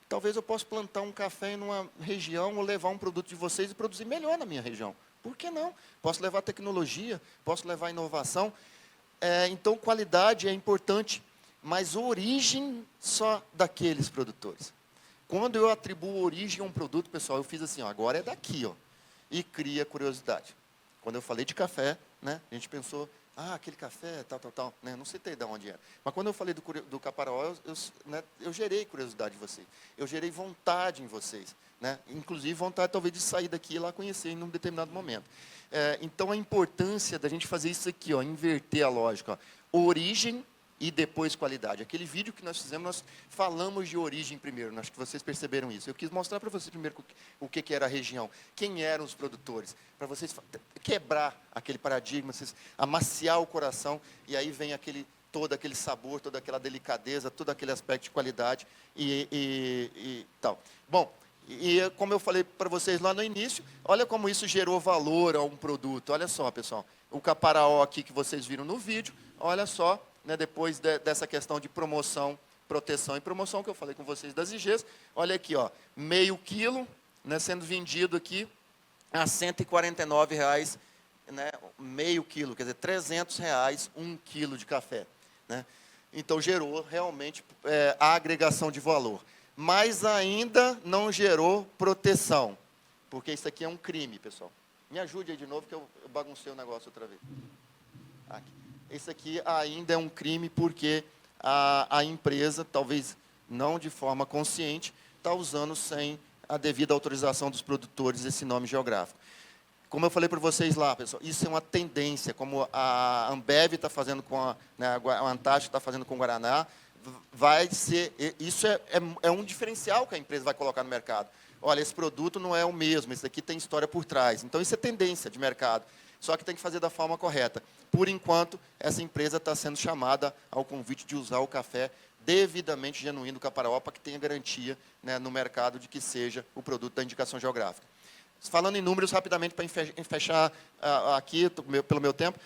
Talvez eu possa plantar um café em uma região ou levar um produto de vocês e produzir melhor na minha região. Por que não? Posso levar tecnologia, posso levar inovação. Então, qualidade é importante, mas origem só daqueles produtores. Quando eu atribuo origem a um produto, pessoal, eu fiz assim, ó, agora é daqui, ó. E cria curiosidade. Quando eu falei de café, né, a gente pensou, aquele café, tal, né, não citei de onde era. Mas quando eu falei do Caparaó, eu gerei curiosidade em vocês. Eu gerei vontade em vocês. Né, inclusive, vontade talvez de sair daqui e ir lá conhecer em um determinado momento. Então, a importância da gente fazer isso aqui, ó, inverter a lógica. Ó, origem e depois qualidade. Aquele vídeo que nós fizemos, nós falamos de origem primeiro, acho que vocês perceberam isso. Eu quis mostrar para vocês primeiro o que era a região, quem eram os produtores, para vocês quebrar aquele paradigma, vocês amaciar o coração, e aí vem todo aquele sabor, toda aquela delicadeza, todo aquele aspecto de qualidade e tal. Bom, e como eu falei para vocês lá no início, olha como isso gerou valor a um produto. Olha só, pessoal, o Caparaó aqui que vocês viram no vídeo, olha só, né, depois dessa questão de promoção, proteção e promoção, que eu falei com vocês das IGs, olha aqui, ó, meio quilo, né, sendo vendido aqui a R$ 149,00, né, meio quilo, quer dizer, R$ 300,00 1 quilo de café. Né? Então, gerou realmente a agregação de valor. Mas ainda não gerou proteção, porque isso aqui é um crime, pessoal. Me ajude aí de novo, que eu baguncei o negócio outra vez. Aqui. Esse aqui ainda é um crime porque a empresa, talvez não de forma consciente, está usando sem a devida autorização dos produtores esse nome geográfico. Como eu falei para vocês lá, pessoal, isso é uma tendência, como a Ambev está fazendo com a Antártica está fazendo com o Guaraná, vai ser, isso é um diferencial que a empresa vai colocar no mercado. Olha, esse produto não é o mesmo, esse aqui tem história por trás. Então, isso é tendência de mercado. Só que tem que fazer da forma correta. Por enquanto, essa empresa está sendo chamada ao convite de usar o café devidamente genuíno do Caparaó, para que tenha garantia, né, no mercado de que seja o produto da indicação geográfica. Falando em números, rapidamente, para fechar aqui, pelo meu tempo,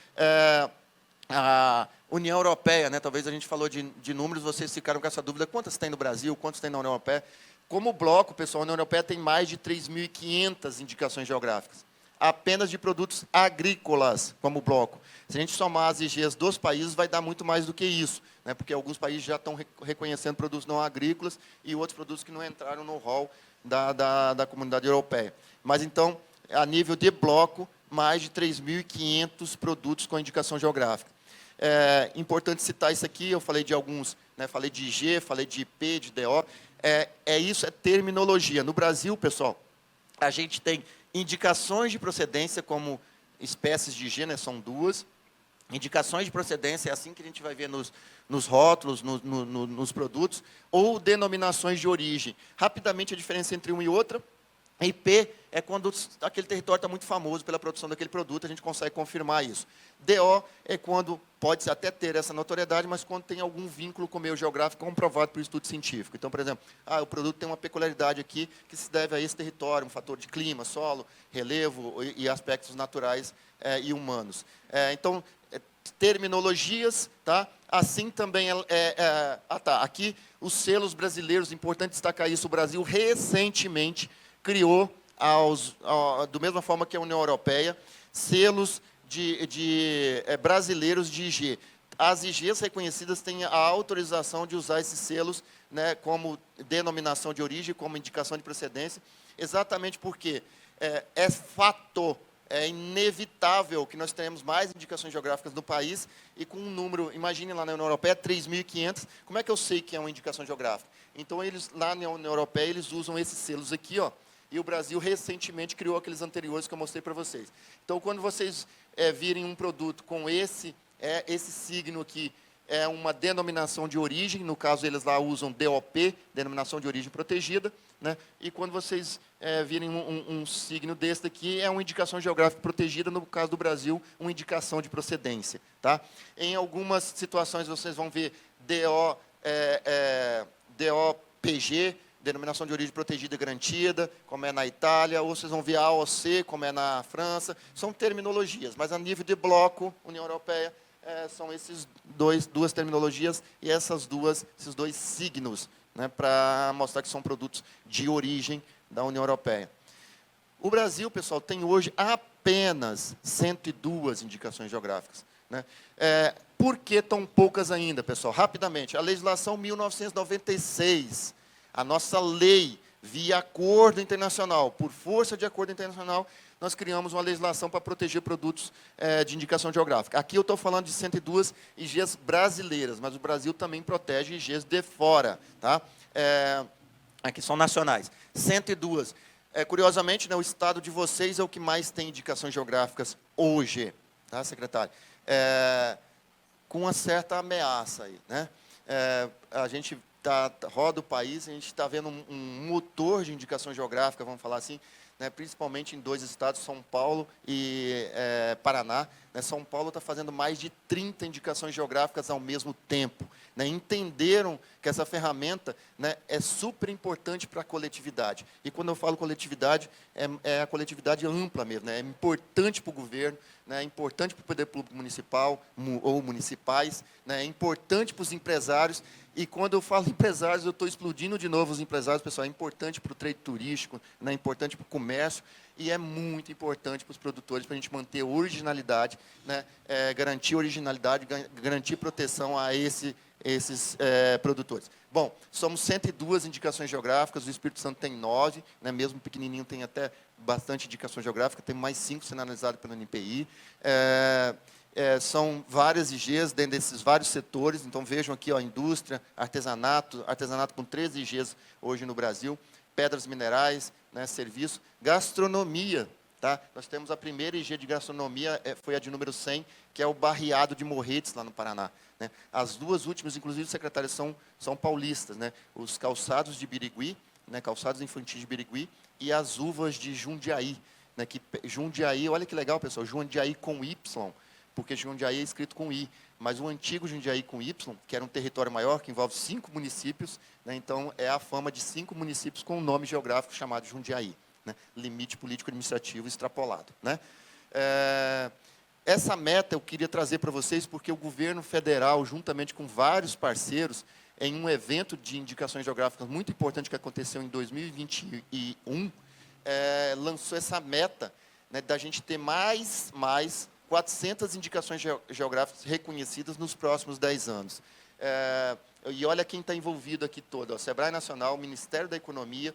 a União Europeia, né, talvez a gente falou de números, vocês ficaram com essa dúvida, quantas tem no Brasil, quantas tem na União Europeia? Como bloco, pessoal, a União Europeia tem mais de 3.500 indicações geográficas. Apenas de produtos agrícolas como bloco. Se a gente somar as IGs dos países, vai dar muito mais do que isso, né? Porque alguns países já estão reconhecendo produtos não agrícolas e outros produtos que não entraram no rol da comunidade europeia. Mas, então, a nível de bloco, mais de 3.500 produtos com indicação geográfica. É importante citar isso aqui, eu falei de alguns, né? Falei de IG, falei de IP, de DO. Isso é terminologia. No Brasil, pessoal, A gente tem indicações de procedência, como espécies de G, né, são duas. Indicações de procedência é assim que a gente vai ver nos rótulos, nos produtos, ou denominações de origem. Rapidamente, a diferença entre uma e outra. IP é quando aquele território está muito famoso pela produção daquele produto, a gente consegue confirmar isso. DO é quando pode até ter essa notoriedade, mas quando tem algum vínculo com o meio geográfico comprovado por estudo científico. Então, por exemplo, o produto tem uma peculiaridade aqui que se deve a esse território, um fator de clima, solo, relevo e aspectos naturais e humanos. Então, terminologias, tá? Assim também aqui os selos brasileiros, importante destacar isso, o Brasil recentemente criou, da mesma forma que a União Europeia, selos brasileiros de IG. As IGs reconhecidas têm a autorização de usar esses selos, né, como denominação de origem, como indicação de procedência, exatamente porque é inevitável que nós tenhamos mais indicações geográficas no país e com um número, imagine lá na União Europeia, 3.500, como é que eu sei que é uma indicação geográfica? Então, eles lá na União Europeia, eles usam esses selos aqui, ó, e o Brasil recentemente criou aqueles anteriores que eu mostrei para vocês. Então, quando vocês virem um produto com esse signo aqui, é uma denominação de origem, no caso eles lá usam DOP, denominação de origem protegida, né? E quando vocês virem um signo desse daqui, é uma indicação geográfica protegida, no caso do Brasil, uma indicação de procedência. Tá? Em algumas situações vocês vão ver DOPG, denominação de origem protegida e garantida, como é na Itália, ou vocês vão ver AOC, como é na França. São terminologias, mas a nível de bloco, União Europeia, são esses duas terminologias e esses dois signos, né, para mostrar que são produtos de origem da União Europeia. O Brasil, pessoal, tem hoje apenas 102 indicações geográficas. Né? Por que tão poucas ainda, pessoal? Rapidamente, a legislação 1996, a nossa lei, via acordo internacional, por força de acordo internacional, nós criamos uma legislação para proteger produtos de indicação geográfica. Aqui eu estou falando de 102 IGs brasileiras, mas o Brasil também protege IGs de fora. Tá? Aqui são nacionais. 102. Curiosamente, né, o estado de vocês é o que mais tem indicações geográficas hoje, tá, secretário? Com uma certa ameaça aí. Né? A gente roda o país, a gente está vendo um motor de indicação geográfica, vamos falar assim, né, principalmente em dois estados, São Paulo e Paraná. Né, São Paulo está fazendo mais de 30 indicações geográficas ao mesmo tempo. Né, entenderam que essa ferramenta, né, é super importante para a coletividade. E quando eu falo coletividade, é a coletividade ampla mesmo. Né, é importante para o governo, né, é importante para o poder público municipal ou municipais, né, é importante para os empresários. E quando eu falo empresários, eu estou explodindo de novo os empresários, pessoal. É importante para o trade turístico, né, é importante para o comércio e é muito importante para os produtores, para a gente manter originalidade, né, garantir originalidade, garantir proteção a esses produtores. Bom, somos 102 indicações geográficas, o Espírito Santo tem 9, né, mesmo pequenininho tem até bastante indicação geográfica, tem mais 5 sendo analisadas pelo NPI. São várias IGs dentro desses vários setores, então vejam aqui, ó, indústria, artesanato com 13 IGs hoje no Brasil, pedras minerais, né, serviço, gastronomia. Tá? Nós temos a primeira IG de gastronomia, foi a de número 100, que é o Barreado de Morretes, lá no Paraná. Né? As duas últimas, inclusive, secretárias, são paulistas. Né? Os calçados de Birigui, né, calçados infantis de Birigui, e as uvas de Jundiaí. Né, Jundiaí, olha que legal, pessoal, Jundiaí com Y, porque Jundiaí é escrito com I, mas o antigo Jundiaí com Y, que era um território maior, que envolve 5 municípios, né, então é a fama de 5 municípios com um nome geográfico chamado Jundiaí, né, limite político-administrativo extrapolado. Né. Essa meta eu queria trazer para vocês, porque o governo federal, juntamente com vários parceiros, em um evento de indicações geográficas muito importante que aconteceu em 2021, lançou essa meta, né, da gente ter mais 400 indicações geográficas reconhecidas nos próximos 10 anos. E olha quem está envolvido aqui todo, o Sebrae Nacional, o Ministério da Economia,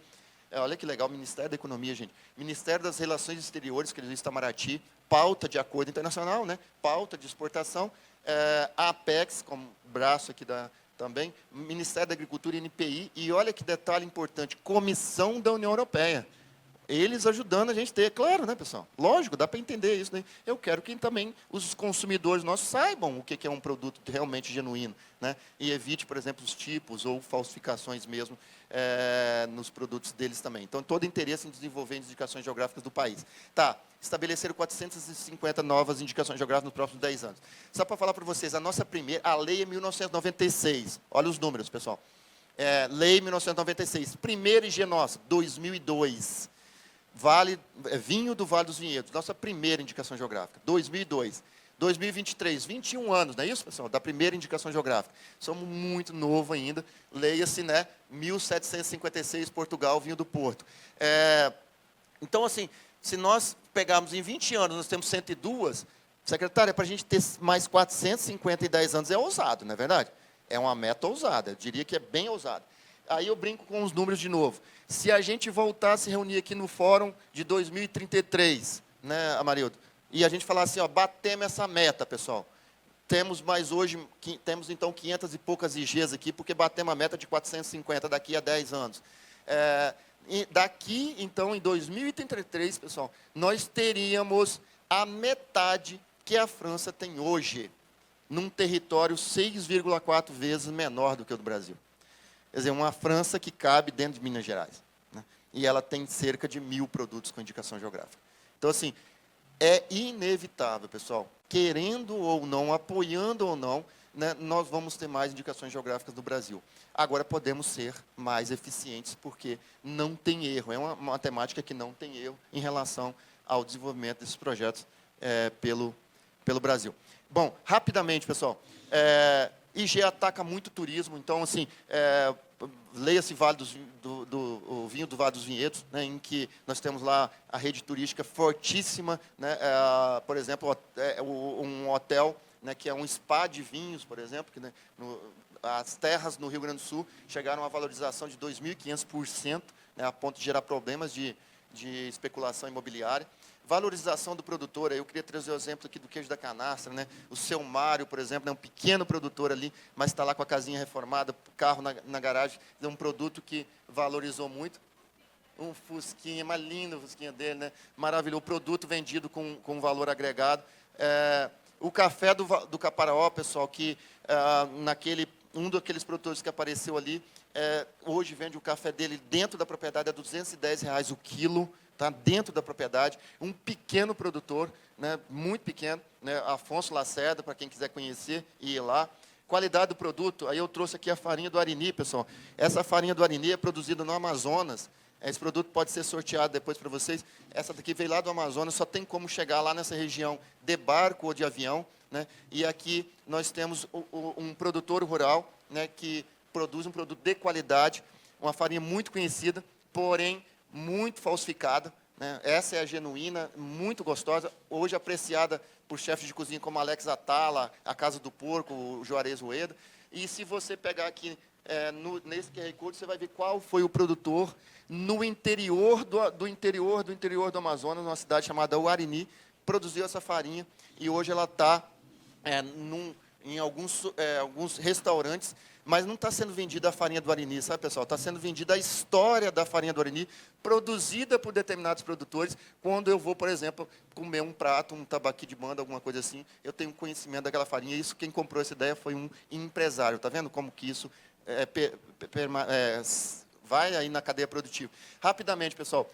olha que legal, o Ministério da Economia, gente, Ministério das Relações Exteriores, que é o Itamaraty, pauta de acordo internacional, né, pauta de exportação, a Apex, como braço aqui também, Ministério da Agricultura e NPI, e olha que detalhe importante, Comissão da União Europeia. Eles ajudando a gente a ter, claro, né, pessoal? Lógico, dá para entender isso, né? Eu quero que também os consumidores nossos saibam o que é um produto realmente genuíno, né? E evite, por exemplo, os tipos ou falsificações mesmo nos produtos deles também. Então, todo interesse em desenvolver indicações geográficas do país. Tá, estabeleceram 450 novas indicações geográficas nos próximos 10 anos. Só para falar para vocês, a lei é 1996. Olha os números, pessoal. Lei 1996. Primeira IG nossa, 2002. Vinho do Vale dos Vinhedos, nossa primeira indicação geográfica, 2002. 2023, 21 anos, não é isso, pessoal? Da primeira indicação geográfica. Somos muito novo ainda. Leia-se, né? 1756, Portugal, vinho do Porto. Então, assim, se nós pegarmos em 20 anos, nós temos 102, secretária, para a gente ter mais 450 em 10 anos é ousado, não é verdade? É uma meta ousada, eu diria que é bem ousada. Aí eu brinco com os números de novo. Se a gente voltar a se reunir aqui no fórum de 2033, né, Amarildo? E a gente falar assim, ó, batemos essa meta, pessoal. Temos mais hoje, temos então 500 e poucas IGs aqui, porque batemos a meta de 450 daqui a 10 anos. E daqui, então, em 2033, pessoal, nós teríamos a metade que a França tem hoje, num território 6,4 vezes menor do que o do Brasil. Quer dizer, uma França que cabe dentro de Minas Gerais. Né? E ela tem cerca de 1.000 produtos com indicação geográfica. Então, assim, é inevitável, pessoal. Querendo ou não, apoiando ou não, né, nós vamos ter mais indicações geográficas no Brasil. Agora, podemos ser mais eficientes, porque não tem erro. É uma matemática que não tem erro em relação ao desenvolvimento desses projetos pelo Brasil. Bom, rapidamente, pessoal. IG ataca muito turismo, então, assim, leia-se o vinho do Vale dos Vinhedos, né, em que nós temos lá a rede turística fortíssima, né, por exemplo, um hotel, né, que é um spa de vinhos, por exemplo, que, né, as terras no Rio Grande do Sul chegaram a valorização de 2.500%, né, a ponto de gerar problemas de especulação imobiliária. Valorização do produtor, eu queria trazer o exemplo aqui do queijo da canastra, né? O seu Mário, por exemplo, é um pequeno produtor ali, mas está lá com a casinha reformada, carro na garagem, é um produto que valorizou muito. Um fusquinha, mais lindo o fusquinha dele, né? Maravilhoso, o produto vendido com valor agregado. O café do Caparaó, pessoal, que um daqueles produtores que apareceu ali, hoje vende o café dele dentro da propriedade a R$210 o quilo, tá, dentro da propriedade, um pequeno produtor, né, muito pequeno, né, Afonso Lacerda, para quem quiser conhecer e ir lá. Qualidade do produto, aí eu trouxe aqui a farinha do Arini, pessoal. Essa farinha do Arini é produzida no Amazonas. Esse produto pode ser sorteado depois para vocês. Essa daqui veio lá do Amazonas, só tem como chegar lá nessa região de barco ou de avião, né? E aqui nós temos um produtor rural, né, que produz um produto de qualidade, uma farinha muito conhecida, porém muito falsificada, né? Essa é a genuína, muito gostosa, hoje apreciada por chefes de cozinha como Alex Atala, a Casa do Porco, o Juarez Rueda. E se você pegar aqui nesse QR Code, você vai ver qual foi o produtor no interior do interior do Amazonas, numa cidade chamada Uarini, produziu essa farinha e hoje ela está em alguns restaurantes, mas não está sendo vendida a farinha do Arini, sabe, pessoal? Está sendo vendida a história da farinha do Arini, produzida por determinados produtores. Quando eu vou, por exemplo, comer um prato, um tabaqui de banda, alguma coisa assim, eu tenho conhecimento daquela farinha. Isso, quem comprou essa ideia foi um empresário. Está vendo como que isso vai aí na cadeia produtiva? Rapidamente, pessoal.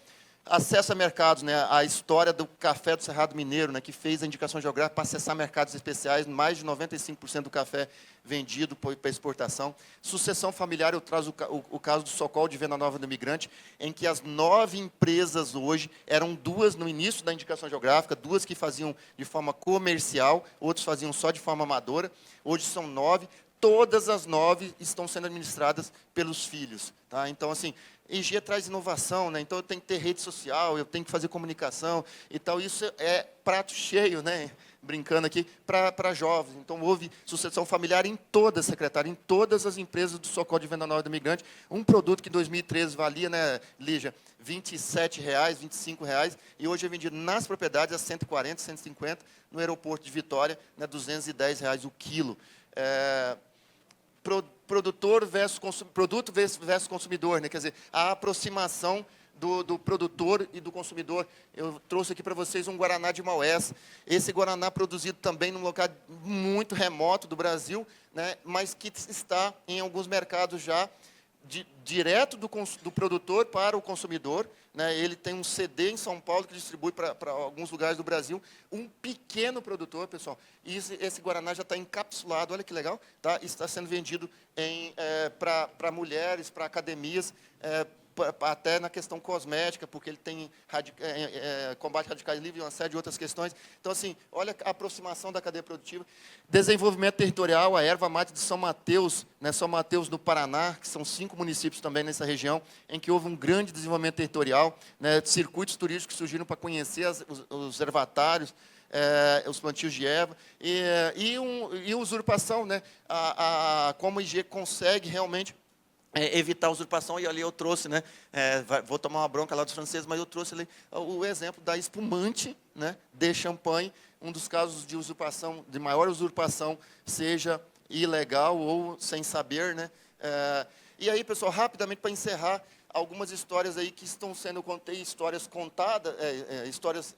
Acesso a mercados, né? A história do café do Cerrado Mineiro, né? Que fez a indicação geográfica para acessar mercados especiais, mais de 95% do café vendido para exportação. Sucessão familiar, eu trago o caso do Socol de Venda Nova do Imigrante, em que as 9 empresas hoje, eram 2 no início da indicação geográfica, 2 que faziam de forma comercial, outros faziam só de forma amadora, hoje são 9, todas as 9 estão sendo administradas pelos filhos. Tá? Então, assim, IG traz inovação, né? Então eu tenho que ter rede social, eu tenho que fazer comunicação e tal. Isso é prato cheio, né? Brincando aqui, para jovens. Então houve sucessão familiar em toda a secretária, em todas as empresas do Socorro de Venda Nova do Imigrante. Um produto que em 2013 valia, né, Lígia, R$27, R$25, e hoje é vendido nas propriedades a 140, 150, no aeroporto de Vitória, né, R$210 o quilo. Produto versus consumidor, né? Quer dizer, a aproximação do produtor e do consumidor. Eu trouxe aqui para vocês um Guaraná de Maués. Esse Guaraná produzido também num local muito remoto do Brasil, né, mas que está em alguns mercados já, direto do produtor para o consumidor, né? Ele tem um CD em São Paulo que distribui para alguns lugares do Brasil. Um pequeno produtor, pessoal. E esse Guaraná já está encapsulado, olha que legal, tá? Está sendo vendido para mulheres, para academias, até na questão cosmética, porque ele tem combate radicais livres e uma série de outras questões. Então, assim, olha a aproximação da cadeia produtiva. Desenvolvimento territorial, a erva mate de São Mateus, né, São Mateus do Paraná, que são 5 municípios também nessa região, em que houve um grande desenvolvimento territorial, né, circuitos turísticos que surgiram para conhecer os ervatários, os plantios de erva, e usurpação, né, como a IG consegue realmente evitar a usurpação, e ali eu trouxe, né, vou tomar uma bronca lá dos franceses, mas eu trouxe ali o exemplo da espumante, né, de champanhe, um dos casos de usurpação, de maior usurpação, seja ilegal ou sem saber, né. E aí, pessoal, rapidamente para encerrar, algumas histórias aí que estão sendo, contei histórias contadas, histórias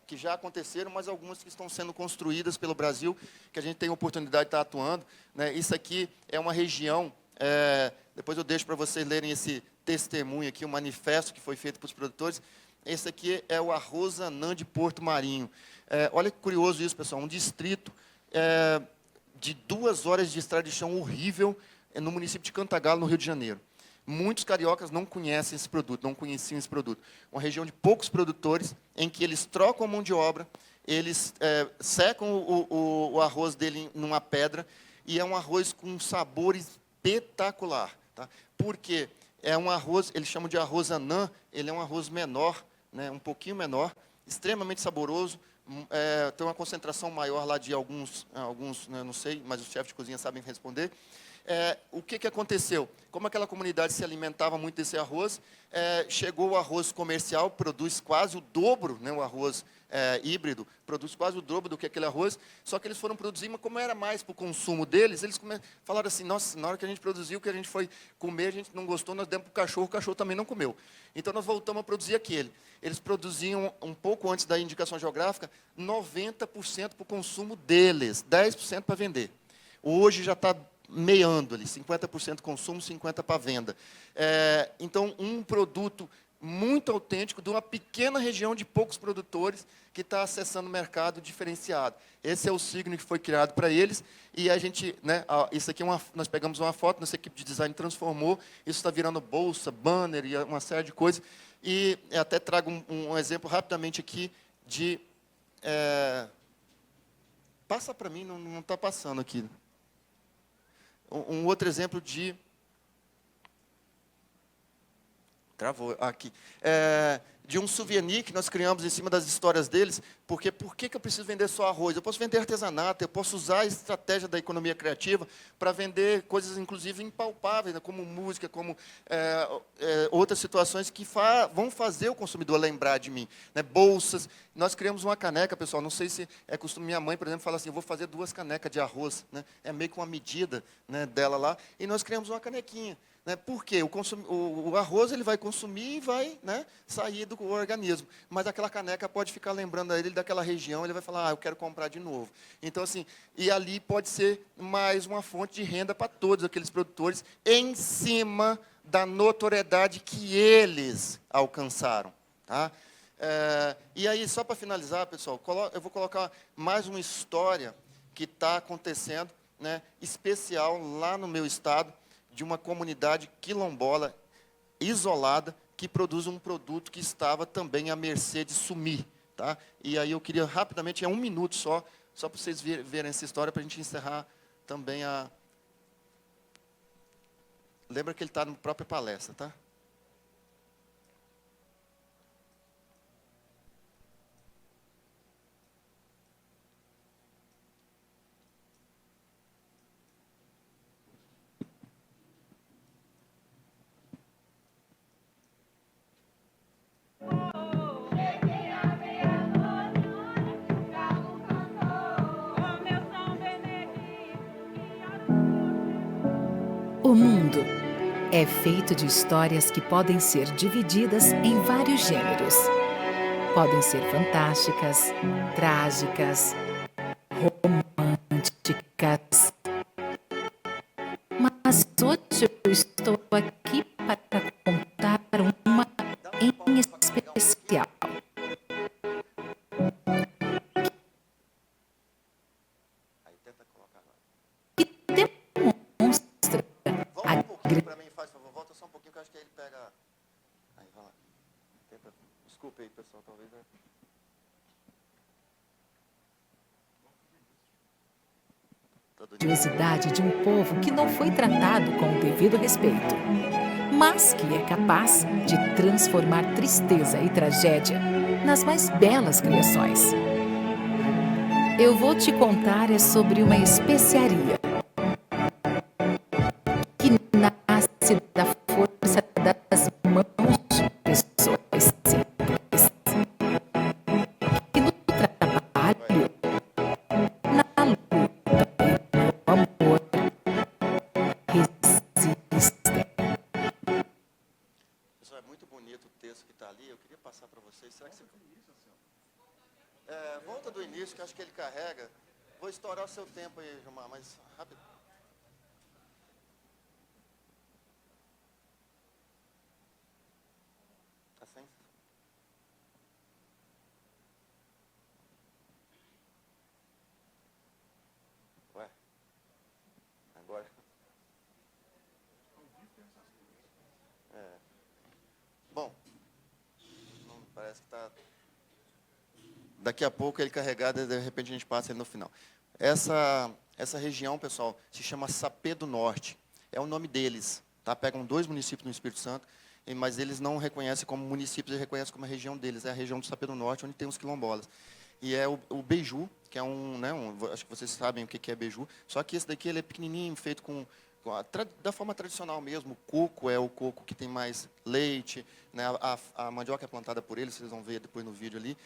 que já aconteceram, mas algumas que estão sendo construídas pelo Brasil, que a gente tem a oportunidade de estar atuando, né. Isso aqui é uma região, depois eu deixo para vocês lerem esse testemunho aqui, o manifesto que foi feito para os produtores. Esse aqui é o Arrozanã de Porto Marinho. Olha que curioso isso, pessoal, um distrito de 2 horas de estrada de chão horrível, no município de Cantagalo, no Rio de Janeiro. Muitos cariocas não conhecem esse produto, não conheciam esse produto. Uma região de poucos produtores, em que eles trocam a mão de obra, eles secam o arroz dele numa pedra, e é um arroz com um sabor espetacular. Tá? Porque é um arroz, eles chamam de arroz anã, ele é um arroz menor, né, um pouquinho menor, extremamente saboroso, tem uma concentração maior lá de alguns né, não sei, mas os chefes de cozinha sabem responder. O que aconteceu? Como aquela comunidade se alimentava muito desse arroz, chegou o arroz comercial, produz quase o dobro, né, o arroz híbrido, produz quase o dobro do que aquele arroz, só que eles foram produzir, mas como era mais para o consumo deles, eles falaram assim, nossa, na hora que a gente produziu, que a gente foi comer, a gente não gostou, nós demos para o cachorro também não comeu. Então, nós voltamos a produzir aquele. Eles produziam, um pouco antes da indicação geográfica, 90% para o consumo deles, 10% para vender. Hoje já está meando ali, 50% consumo, 50% para venda. Então, um produto muito autêntico de uma pequena região de poucos produtores que está acessando o mercado diferenciado. Esse é o signo que foi criado para eles, e a gente, né, isso aqui nós pegamos uma foto, nossa equipe de design transformou, isso está virando bolsa, banner e uma série de coisas, e até trago um exemplo rapidamente aqui de... passa para mim, não está passando aqui. Um outro exemplo de... Travou aqui. De um souvenir que nós criamos em cima das histórias deles, porque por que eu preciso vender só arroz? Eu posso vender artesanato, eu posso usar a estratégia da economia criativa para vender coisas, inclusive, impalpáveis, né, como música, como outras situações que vão fazer o consumidor lembrar de mim. Né, bolsas. Nós criamos uma caneca, pessoal, não sei se é costume, minha mãe, por exemplo, fala assim, eu vou fazer 2 canecas de arroz. Né, é meio que uma medida, né, dela lá, e nós criamos uma canequinha. Né, por quê? O arroz ele vai consumir e vai, né, sair do organismo. Mas aquela caneca pode ficar lembrando a ele daquela região, ele vai falar, eu quero comprar de novo. Então, assim, e ali pode ser mais uma fonte de renda para todos aqueles produtores, em cima da notoriedade que eles alcançaram. Tá? E aí, só para finalizar, pessoal, eu vou colocar mais uma história que está acontecendo, né, especial lá no meu estado, de uma comunidade quilombola isolada que produz um produto que estava também à mercê de sumir. Tá? E aí eu queria rapidamente, 1 minuto só para vocês verem essa história, para a gente encerrar também a... Lembra que ele está na própria palestra, tá? O mundo É feito de histórias que podem ser divididas em vários gêneros. Podem ser fantásticas, trágicas, românticas. Mas hoje eu estou aqui para contar uma em especial. Aí tenta colocar lá. Que demonstra Volta um pouquinho para mim, faz favor. Volta só um pouquinho que eu acho que aí ele pega... Aí, vai lá. Tenta... Desculpa aí, pessoal, talvez... grandiosidade de um povo que não foi tratado com o devido respeito, mas que é capaz de transformar tristeza e tragédia nas mais belas criações. Eu vou te contar sobre uma especiaria que nasce da força das mãos de pessoas simples, que no trabalho, na luta e no amor resistem. Pessoal, é muito bonito o texto que está ali. Eu queria passar para vocês. Será que você... volta do início, que eu acho que ele carrega. Vou estourar o seu tempo aí, Gilmar, mas rápido. Assim? Ué? Agora? Bom, não, parece que está... Daqui a pouco ele carregado, de repente a gente passa ele no final. Essa região, pessoal, se chama Sapê do Norte. É o nome deles. Tá? Pegam 2 municípios no Espírito Santo, mas eles não reconhecem como municípios, eles reconhecem como a região deles. É a região do Sapê do Norte, onde tem os quilombolas. E é o beiju, que é acho que vocês sabem o que é beiju, só que esse daqui ele é pequenininho, feito da forma tradicional mesmo. O coco é o coco que tem mais leite, né? A mandioca é plantada por eles, vocês vão ver depois no vídeo ali.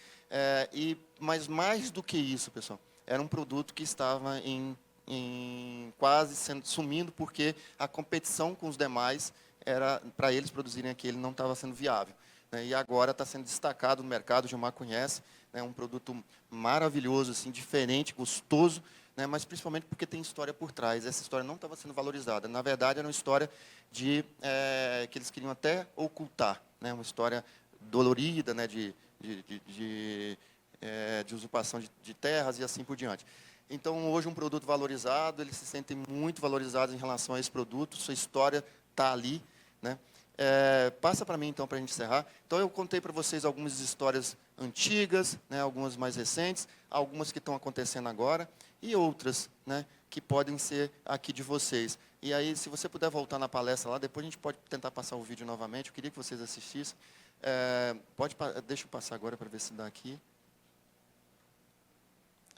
Mas mais do que isso, pessoal, era um produto que estava quase sumindo, porque a competição com os demais era para eles produzirem aquele, não estava sendo viável. Né? E agora está sendo destacado no mercado, o Gilmar conhece, né? Um produto maravilhoso, assim, diferente, gostoso, né? Mas principalmente porque tem história por trás. Essa história não estava sendo valorizada. Na verdade, era uma história que eles queriam até ocultar, né? Uma história dolorida, né? de usurpação de terras e assim por diante. Então, hoje, um produto valorizado, eles se sentem muito valorizados em relação a esse produto, sua história está ali. Né? Passa para mim, então, para a gente encerrar. Então, eu contei para vocês algumas histórias antigas, né? Algumas mais recentes, algumas que estão acontecendo agora, e outras, né? Que podem ser aqui de vocês. E aí, se você puder voltar na palestra lá, depois a gente pode tentar passar o vídeo novamente, eu queria que vocês assistissem. Deixa eu passar agora para ver se dá aqui.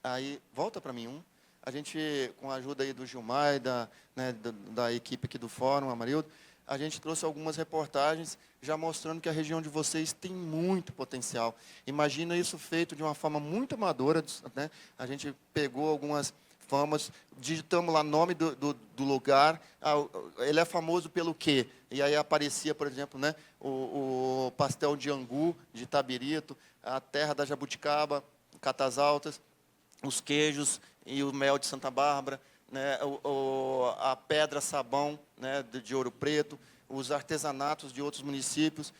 Aí, volta para mim A gente, com a ajuda aí do Gilmar e da equipe aqui do Fórum, Amarildo, a gente trouxe algumas reportagens já mostrando que a região de vocês tem muito potencial. Imagina isso feito de uma forma muito amadora, né? A gente pegou algumas formas, digitamos lá nome do lugar, ele é famoso pelo quê? E aí aparecia, por exemplo, né, o pastel de angu, de Itabirito, a terra da jabuticaba, Catas Altas, os queijos e o mel de Santa Bárbara, né, a pedra sabão, né, de Ouro Preto, os artesanatos de outros municípios,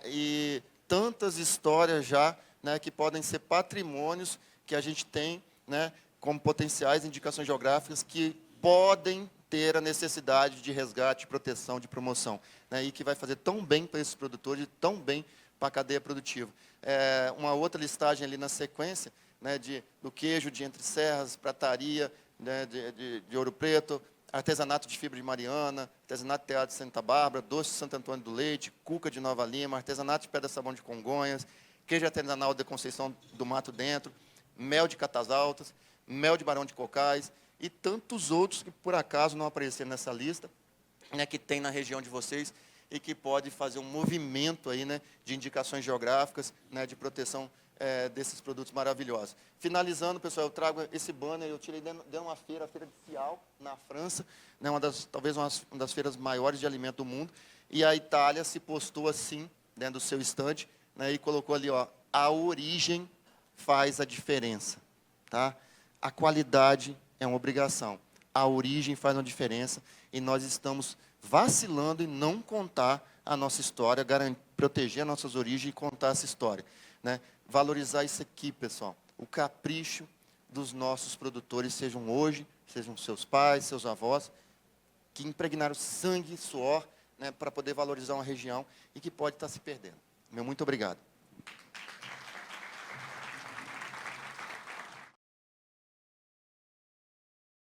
e tantas histórias já, né, que podem ser patrimônios que a gente tem, né, como potenciais indicações geográficas que podem ter a necessidade de resgate, de proteção, de promoção, né, e que vai fazer tão bem para esses produtores e tão bem para a cadeia produtiva. Uma outra listagem ali na sequência, né, do queijo de Entre Serras, prataria, né, de Ouro Preto, artesanato de fibra de Mariana, artesanato de teatro de Santa Bárbara, doce de Santo Antônio do Leite, cuca de Nova Lima, artesanato de pedra-sabão de Congonhas, queijo artesanal de Conceição do Mato Dentro, mel de Catas Altas, mel de Barão de Cocais e tantos outros que, por acaso, não apareceram nessa lista, né, que tem na região de vocês e que pode fazer um movimento aí, né, de indicações geográficas, né, de proteção desses produtos maravilhosos. Finalizando, pessoal, eu trago esse banner, eu tirei de uma feira, a Feira de Sial, na França, né, talvez uma das feiras maiores de alimento do mundo, e a Itália se postou assim, dentro do seu estande, né, e colocou ali, ó, a origem faz a diferença. Tá? A qualidade é uma obrigação, a origem faz uma diferença, e nós estamos vacilando em não contar a nossa história, proteger as nossas origens e contar essa história. Né? Valorizar isso aqui, pessoal. O capricho dos nossos produtores, sejam hoje, sejam seus pais, seus avós, que impregnaram sangue e suor, né, para poder valorizar uma região e que pode estar se perdendo. Meu muito obrigado.